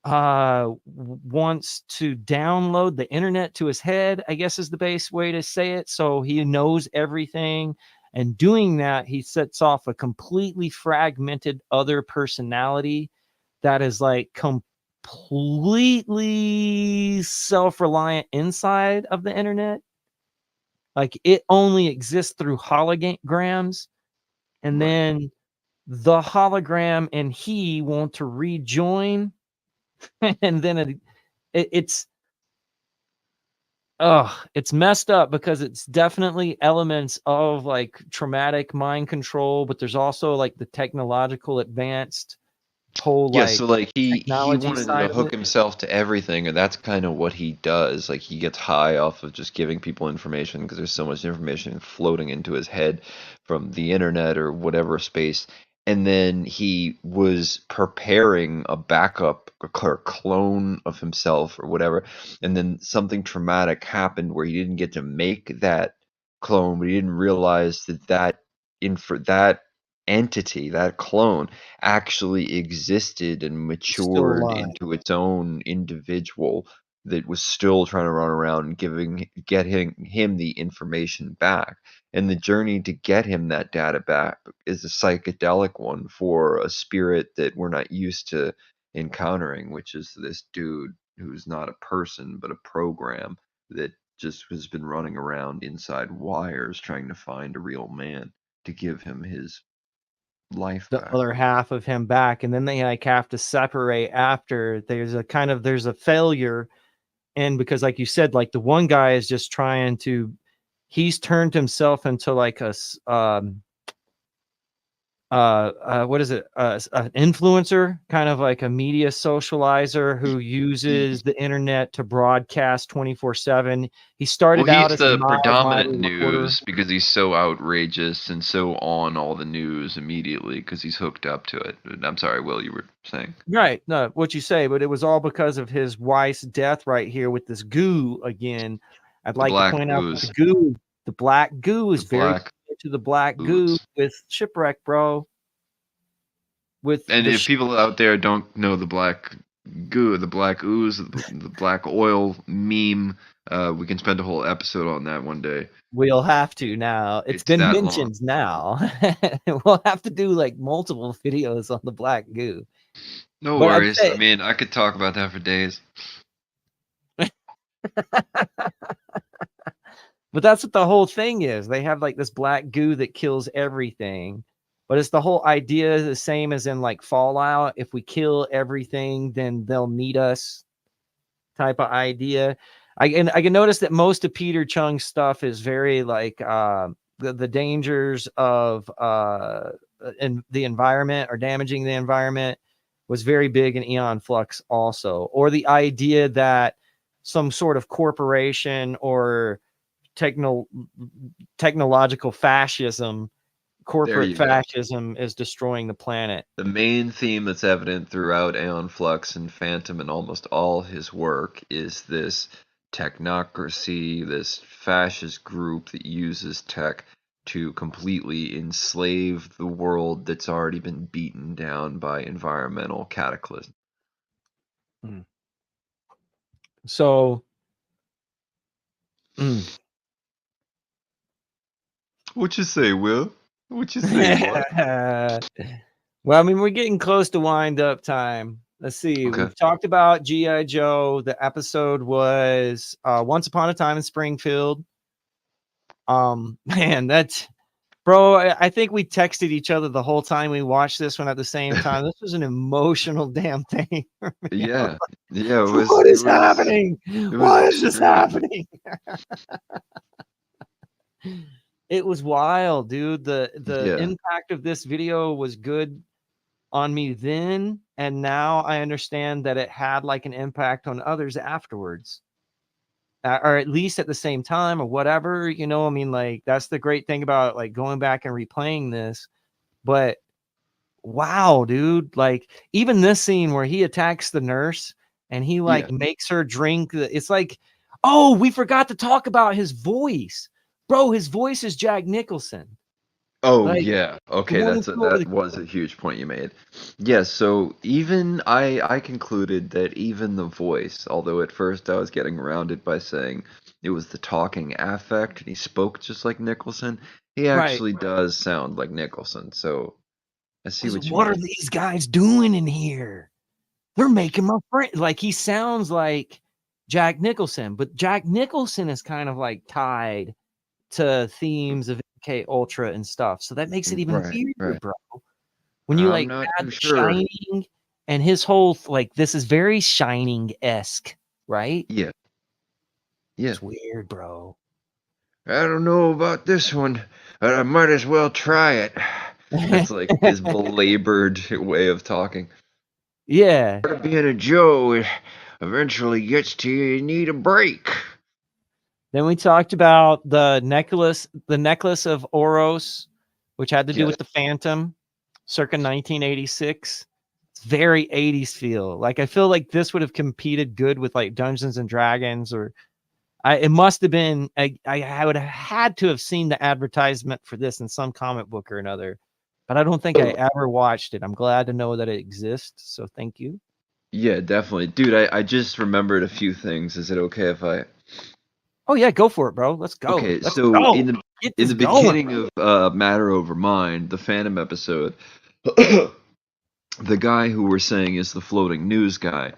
wants to download the internet to his head, I guess is the base way to say it. So he knows everything. And doing that, he sets off a completely fragmented other personality that is like completely self-reliant inside of the internet. Like it only exists through holograms. And Right. then the hologram and he want to rejoin. And then it's it's messed up because it's definitely elements of like traumatic mind control, but there's also like the technological advanced whole Yeah, like so like he technology wanted to side of hook it. himself to everything, and that's kind of what he does. Like he gets high off of just giving people information because there's so much information floating into his head from the internet or whatever space. And then he was preparing a backup or clone of himself or whatever. And then something traumatic happened where he didn't get to make that clone, but he didn't realize that entity, that clone actually existed and Still matured alive. into its own individual that was still trying to run around and getting him the information back. And the journey to get him that data back is a psychedelic one for a spirit that we're not used to encountering, which is this dude who's not a person but a program that just has been running around inside wires trying to find a real man to give him his life The back. other half of him back, and then they like have to separate after there's a failure. And because like you said, like the one guy is just trying to, he's turned himself into like what is it, an influencer, kind of like a media socializer who uses the internet to broadcast 24/7. He Well, started out he's as a the mild predominant minor reporter. news because he's so outrageous and so on all the news immediately because he's hooked up to it. I'm sorry, Will, you were saying. Right, no, what you say, but it was all because of his wife's death right here with this goo again. I'd The like to black point out that ooze. the black goo The is very black similar to the black goo ooze. with Shipwreck, bro. With And the if people out there don't know the black goo, the black ooze, the black oil meme, we can spend a whole episode on that one day. we'll have to now. It's It's been that long. mentioned now. We'll have to do like multiple videos on the black goo. No But I'd worries. I say mean, I could talk about that for days. but that's what the whole thing is. They have like this black goo that kills everything. But it's the whole idea the same as in like Fallout. If we kill everything, then they'll need us type of idea. I can notice that most of Peter Chung's stuff is very like the dangers of in the environment or damaging the environment was very big in Eon Flux also, or the idea that some sort of corporation or technological fascism, There corporate you go. fascism is destroying the planet. The main theme that's evident throughout Aeon Flux and Phantom and almost all his work is this technocracy, this fascist group that uses tech to completely enslave the world that's already been beaten down by environmental cataclysm. Mm. So, mm. What you say, Will? What you say, boy? Well, I mean, we're getting close to wind up time. Let's see. Okay. We've talked about G.I. Joe. The episode was Once Upon a Time in Springfield. Man, that's bro. I think we texted each other the whole time we watched this one at the same time. This was an emotional damn thing for me. I was Yeah. like, Yeah, what is happening? it was Why is this extreme. happening? It was wild, dude. The Yeah. impact of this video was good on me then, and now I understand that it had like an impact on others afterwards, or at least at the same time, or whatever. You know, I mean, like that's the great thing about like going back and replaying this. But wow, dude, like even this scene where he attacks the nurse and he like Yeah. makes her drink. It's like, oh, we forgot to talk about his voice, bro. His voice is Jack Nicholson. Oh Like yeah. the Okay, one who flew over that the was a huge point you made. Yeah, so even I concluded that even the voice, although at first I was getting around it by saying it was the talking affect and he spoke just like Nicholson, he right. actually does sound like Nicholson. So I see Was what you what are mean. these guys doing in here? They're making my friend. Like he sounds like Jack Nicholson, but Jack Nicholson is kind of like tied to themes of MK Ultra and stuff. So that makes it even Right, weirder, right. bro. When you I'm like not add too the sure. Shining and his whole like this is very Shining-esque, right? Yeah, yeah. It's weird, bro. I don't know about this one, but I might as well try it. That's like his belabored way of talking. Yeah. Part of being a Joe eventually gets to you need a break. Then we talked about the necklace of Oros, which had to do Yes. with the Phantom, circa 1986. It's very 80s feel. Like I feel like this would have competed good with like Dungeons and Dragons, or it must have been. I would have had to have seen the advertisement for this in some comic book or another, but I don't think I ever watched it. I'm glad to know that it exists. So thank you. Yeah, definitely. Dude, I just remembered a few things. Is it okay if I Oh yeah, go for it, bro. Let's go. Okay, Let's so go. Get in this the going. beginning of Matter Over Mind, the Phantom episode, the guy who we're saying is the floating news guy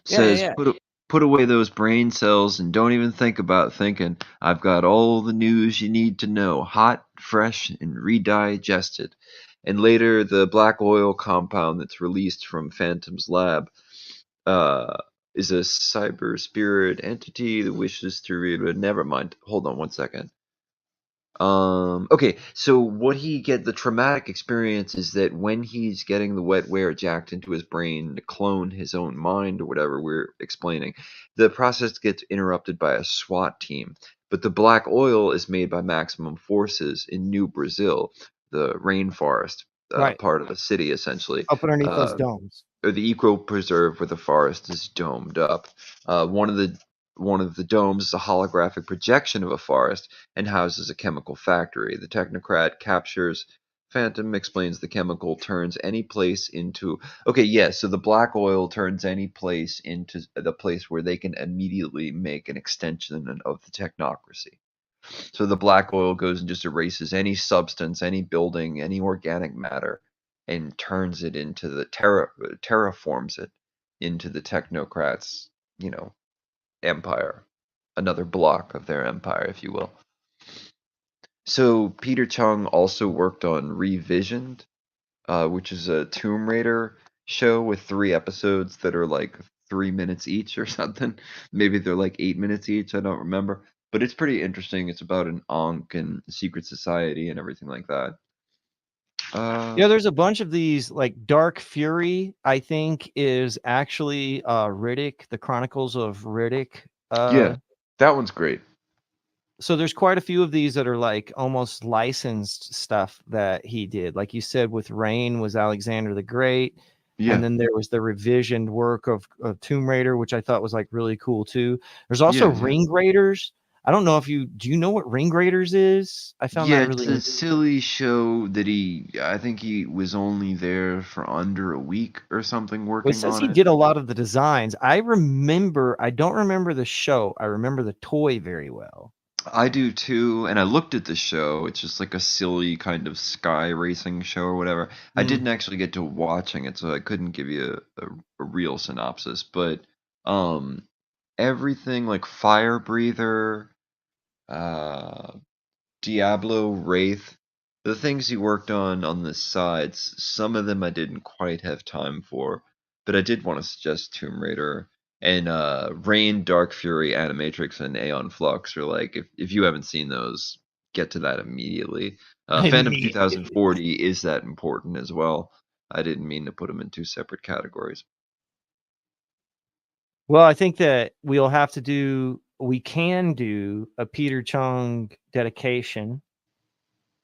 Yeah, yeah, says yeah. put away those brain cells and don't even think about thinking. I've got all the news you need to know, hot, fresh, and redigested. And later, the black oil compound that's released from Phantom's lab uh, is a cyber spirit entity that wishes to read. Never mind. Hold on one second. Okay, so what he get the traumatic experience is that when he's getting the wetware jacked into his brain to clone his own mind or whatever we're explaining, the process gets interrupted by a SWAT team. But the black oil is made by Maximum Forces in New Brazil, the rainforest Right. part of the city, essentially. Up underneath those Uh, domes. or the eco preserve where the forest is domed up. One of the domes is a holographic projection of a forest and houses a chemical factory. The technocrat captures Phantom, explains the chemical turns any place into okay, yeah, so the black oil turns any place into the place where they can immediately make an extension of the technocracy. So the black oil goes and just erases any substance, any building, any organic matter, and turns it into the terraforms it into the technocrats, you know, empire, another block of their empire, if you will. So Peter Chung also worked on Revisioned, which is a Tomb Raider show with 3 episodes that are like 3 minutes each or something. Maybe they're like 8 minutes each. I don't remember. But it's pretty interesting. It's about an Ankh and secret society and everything like that. Uh, Yeah, there's a bunch of these like Dark Fury, I think is actually Riddick, the Chronicles of Riddick. yeah, that one's great. So there's quite a few of these that are like almost licensed stuff that he did. Like you said, with Rain was Alexander the Great. And Yeah, then there was the revisioned work of Tomb Raider, which I thought was like really cool too. There's also yeah, yeah. Ring Raiders. I don't know if do you know what Ring Raiders is? I found Yeah, that it's really a silly show that I think he was only there for under a week or something Well, it working says on he it. did a lot of the designs. I don't remember the show. I remember the toy very well. I do too, and I looked at the show. It's just like a silly kind of sky racing show or whatever. I Mm. didn't actually get to watching it, so I couldn't give you a real synopsis. But um, everything like Fire Breather, uh, Diablo, Wraith, the things he worked on the sides, some of them I didn't quite have time for, but I did want to suggest Tomb Raider and Rain, Dark Fury, Animatrix, and Aeon Flux are like if you haven't seen those, get to that immediately. Phantom Immediately. 2040 is that important as well. I didn't mean to put them in two separate categories. Well, I think that we can do a Peter Chung dedication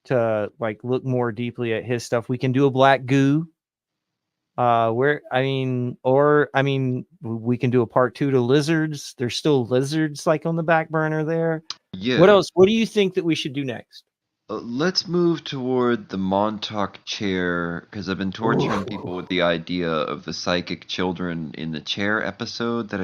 to like look more deeply at his stuff. We can do a Black Goo. We can do a part 2 to Lizards. There's still Lizards like on the back burner there. What Yeah. else? What do you think that we should do next? Let's move toward the Montauk chair, because I've been torturing people with the idea of the psychic children in the chair episode that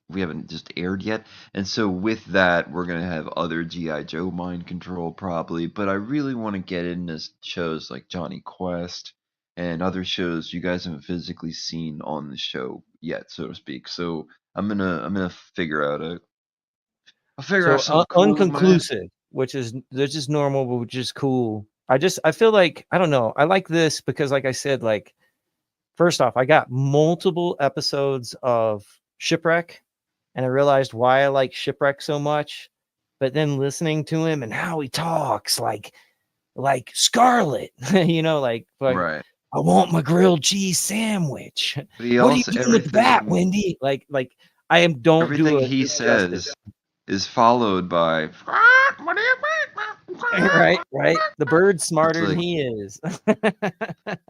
we haven't just aired yet. And so with that, we're gonna have other G.I. Joe mind control probably, but I really want to get into shows like Johnny Quest and other shows you guys haven't physically seen on the show yet, so to speak. So I'm gonna I'll figure out So something cool, man. unconclusive, which is that's just normal, but which is cool. I feel like I don't know. I like this because, like I said, like first off, I got multiple episodes of Shipwreck, and I realized why I like Shipwreck so much. But then listening to him and how he talks, like Scarlet, like Right. I want my grilled cheese sandwich. But he What are you also doing with that, Wendy? Like I am don't do everything it he justice. says is followed by what do you Right. The bird's It's smarter than he is.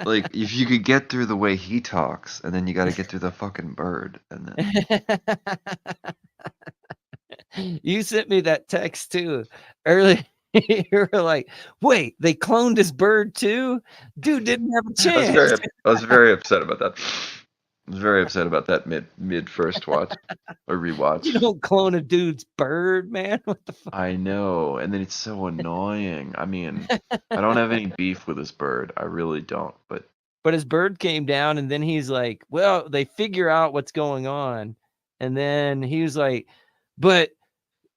like if you could get through the way he talks, and then you got to get through the fucking bird, and then You sent me that text too earlier. You were like, wait, they cloned his bird too? Dude didn't have a chance. I was very upset about that. I was very upset about that mid first watch or rewatch. You don't clone a dude's bird, man. What the fuck? I know, and then it's so annoying. I mean, I don't have any beef with this bird. I really don't, but But his bird came down, and then he's like, well, they figure out what's going on. And then he was like, but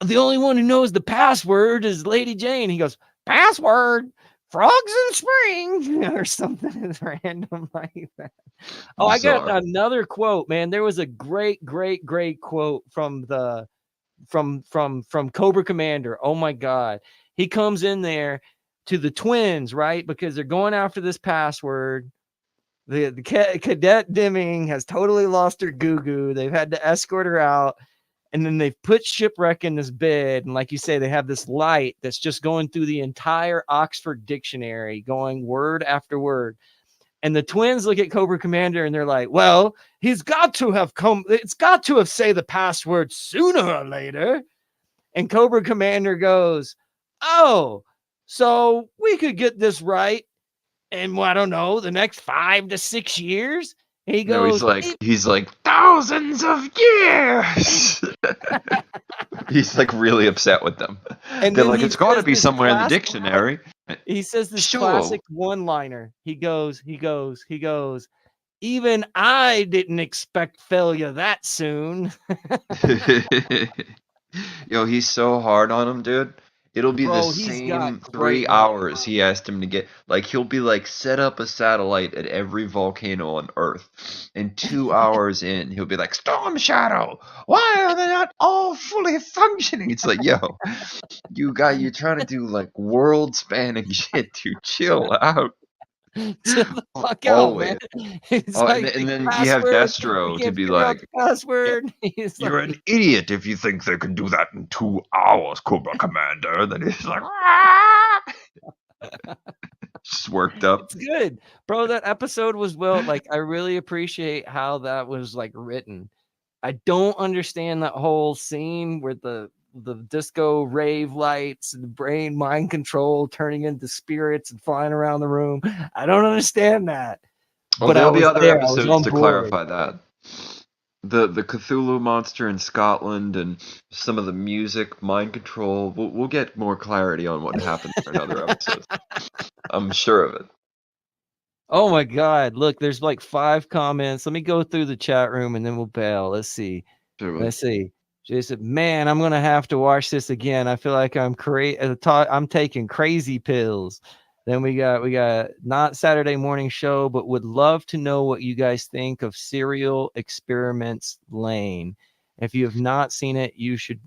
the only one who knows the password is Lady Jane. He goes, password, frogs in spring, or something random like that. Oh, I got bizarre. another quote, man. There was a great quote from from Cobra Commander. Oh my God. He comes in there to the twins, right? Because they're going after this password. The cadet Deming has totally lost her goo-goo. They've had to escort her out. And then they've put Shipwreck in this bed. And like you say, they have this light that's just going through the entire Oxford Dictionary, going word after word. And the twins look at Cobra Commander and they're like, well, it's got to have say the password sooner or later. And Cobra Commander goes, oh, so we could get this right in, I don't know, the next 5 to 6 years? And he No, goes, he's like thousands of years. He's like really upset with them. and They're then like, he it's got to says be this somewhere in the classic, dictionary. he says this Sure. classic one-liner. He goes, even I didn't expect failure that soon. Yo, he's so hard on him, dude. It'll be the Bro, he's got same great 3 lines. hours he asked him to get. Like, he'll be like, set up a satellite at every volcano on Earth. And 2 hours in, he'll be like, Storm Shadow, why are they not all fully functioning? It's like, yo, you're trying to do like world spanning shit, dude. Chill out. Chill the fuck out, man. Always. It's Oh, like and the then you have password. We Destro to can't be figure out like, the password. He's you're like, an idiot if you think they can do that in 2 hours, Cobra Commander. And then he's like, "Ah!" Just worked up. it's good, bro. That episode was like, I really appreciate how that was like written. I don't understand that whole scene where the disco rave lights and the brain mind control turning into spirits and flying around the room. I don't understand that. Oh, But I there'll be was other there. I was episodes on to board. clarify that. The Cthulhu monster in Scotland and some of the music, mind control. We'll get more clarity on what happened in other episodes. I'm sure of it. Oh my God. Look, there's like 5 comments. Let me go through the chat room and then we'll bail. Let's see. Sure, Let's see. Jason, man, I'm gonna have to watch this again. I feel like I'm I'm taking crazy pills. Then we got not Saturday morning show, but would love to know what you guys think of Serial Experiments Lane. If you have not seen it, you should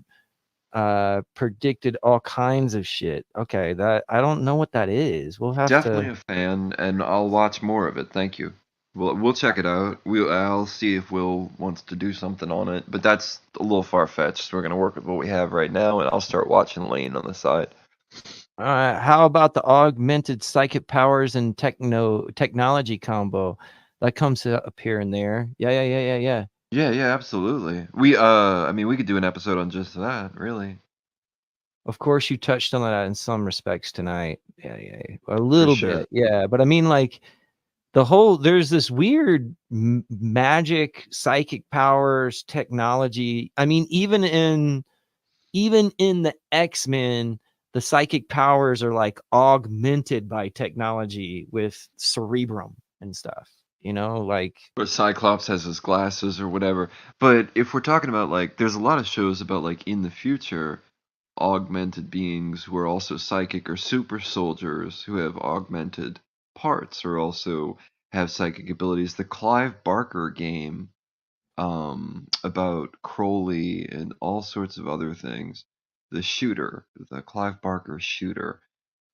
predicted all kinds of shit. Okay, that I don't know what that is. We'll have Definitely to. a fan, and I'll watch more of it. Thank you. We'll check it out. I'll see if Will wants to do something on it, but that's a little far fetched. We're gonna work with what we have right now, and I'll start watching Lane on the side. All right, how about the augmented psychic powers and technology combo that comes up here and there? Yeah. Yeah, absolutely. I mean, we could do an episode on just that, really. Of course, you touched on that in some respects tonight. Yeah, a For little sure. bit. Yeah, but I mean, like the whole there's this weird magic, psychic powers, technology. I mean, even in the X-Men, the psychic powers are like augmented by technology with cerebrum and stuff. Like But Cyclops has his glasses or whatever. But if we're talking about like, there's a lot of shows about like in the future, augmented beings who are also psychic or super soldiers who have augmented parts or also have psychic abilities. The Clive Barker game, about Crowley and all sorts of other things. The shooter, the Clive Barker shooter,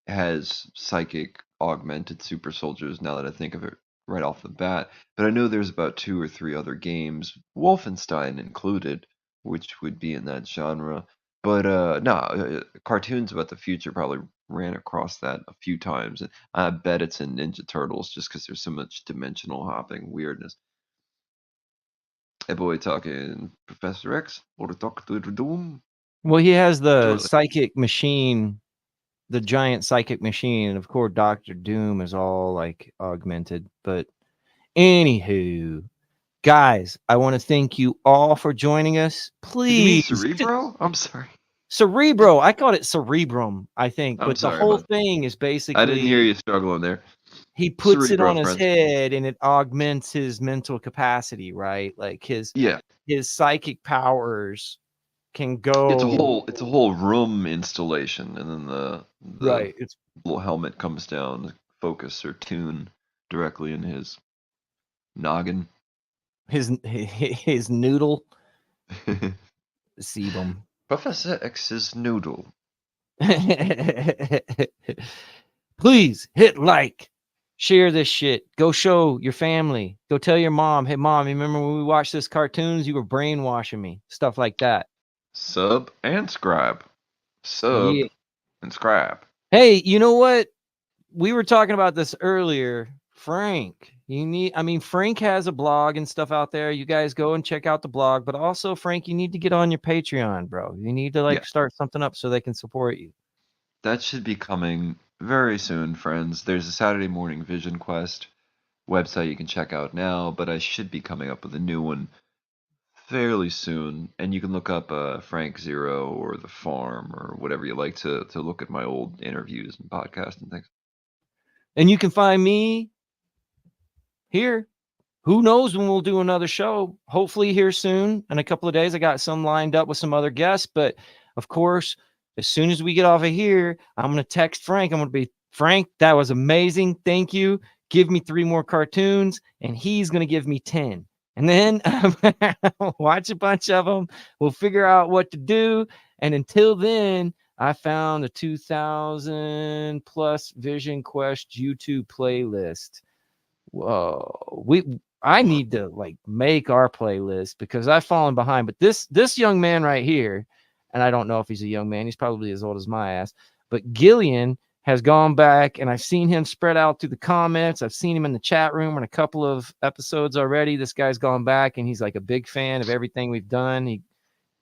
has psychic augmented super soldiers now that I think of it right off the bat. But I know there's about 2 or 3 other games, Wolfenstein included, which would be in that genre. But no, cartoons about the future probably ran across that a few times. And I bet it's in Ninja Turtles just because there's so much dimensional hopping weirdness. Hey boy, talking Professor X or Doctor Doom? well, he has the Totally. psychic machine, the giant psychic machine, and of course Doctor Doom is all like augmented. But anywho, guys, I want to thank you all for joining us. Did you mean Please, Cerebro? I'm sorry. Cerebro. I called it cerebrum, I think, I'm but the sorry, whole bud. thing is I didn't hear basically you struggling there. he puts it Cerebro, on his friends. head and it augments his mental capacity, right? Like Yeah, his psychic powers can it's a go whole room installation, and then the right. It's little helmet comes down, focus or tune directly in his noggin. his noodle sebum. Professor X's noodle. Please hit like, share this shit. Go show your family. Go tell your mom, hey mom, you remember when we watched this cartoons? You were brainwashing me. Stuff like that. Sub and scribe. Yeah. Sub and scribe. Hey, you know what? We were talking about this earlier. Frank, Frank has a blog and stuff out there. You guys go and check out the blog, but also Frank, you need to get on your Patreon, bro. You need to Yeah, like start something up so they can support you. that should be coming very soon, friends. There's a Saturday Morning Vision Quest website you can check out now, but I should be coming up with a new one fairly soon. And you can look up Frank Zero or The Farm or whatever you like to look at my old interviews and podcasts and things. And you can find me here. Who knows when we'll do another show? Hopefully here soon. In a couple of days, I got some lined up with some other guests. But of course, as soon as we get off of here, I'm going to text Frank. I'm going to be, Frank, that was amazing. Thank you. Give me 3 more cartoons. And he's going to give me 10. And then watch a bunch of them. We'll figure out what to do. And until then, I found a 2000 plus Vision Quest YouTube playlist. Whoa, I need to like make our playlist because I've fallen behind. But this young man right here, and I don't know if he's a young man, he's probably as old as my ass, but Gillian has gone back and I've seen him spread out through the comments. I've seen him in the chat room in a couple of episodes already. This guy's gone back and he's like a big fan of everything we've done.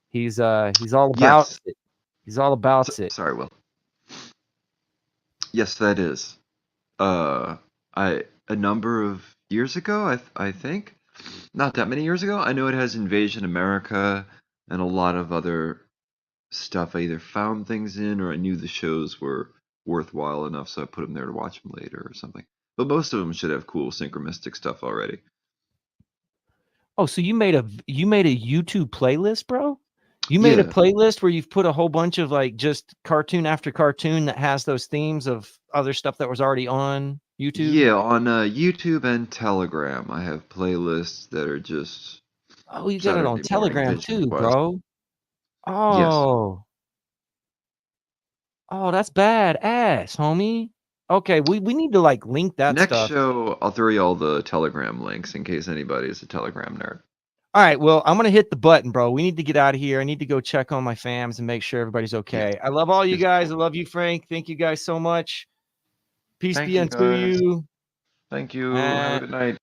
He's all about Yes. it. He's all about it. Sorry, Will. Yes, that is. Uh, a number of years ago, I think, not that many years ago. I know it has Invasion America and a lot of other stuff. I either found things in or I knew the shows were worthwhile enough, so I put them there to watch them later or something. But most of them should have cool synchromistic stuff already. Oh, so you made a YouTube playlist, bro? You made a Yeah, playlist where you've put a whole bunch of like just cartoon after cartoon that has those themes of other stuff that was already on YouTube? yeah. On YouTube and Telegram, I have playlists that are just Oh, you got it on Saturday Morning Telegram Vision too, Quest. bro. Yes. Oh. Oh, that's bad ass, homie. Okay, we need to like link that Next stuff. show, I'll throw you all the Telegram links in case anybody is a Telegram nerd. All right, well, I'm gonna hit the button, bro. We need to get out of here. I need to go check on my fams and make sure everybody's Yes. okay. I love all you Yes. guys. I love you, Frank. Thank you guys so much. Peace Thank be you unto guys. you. Thank you. Have a And good night.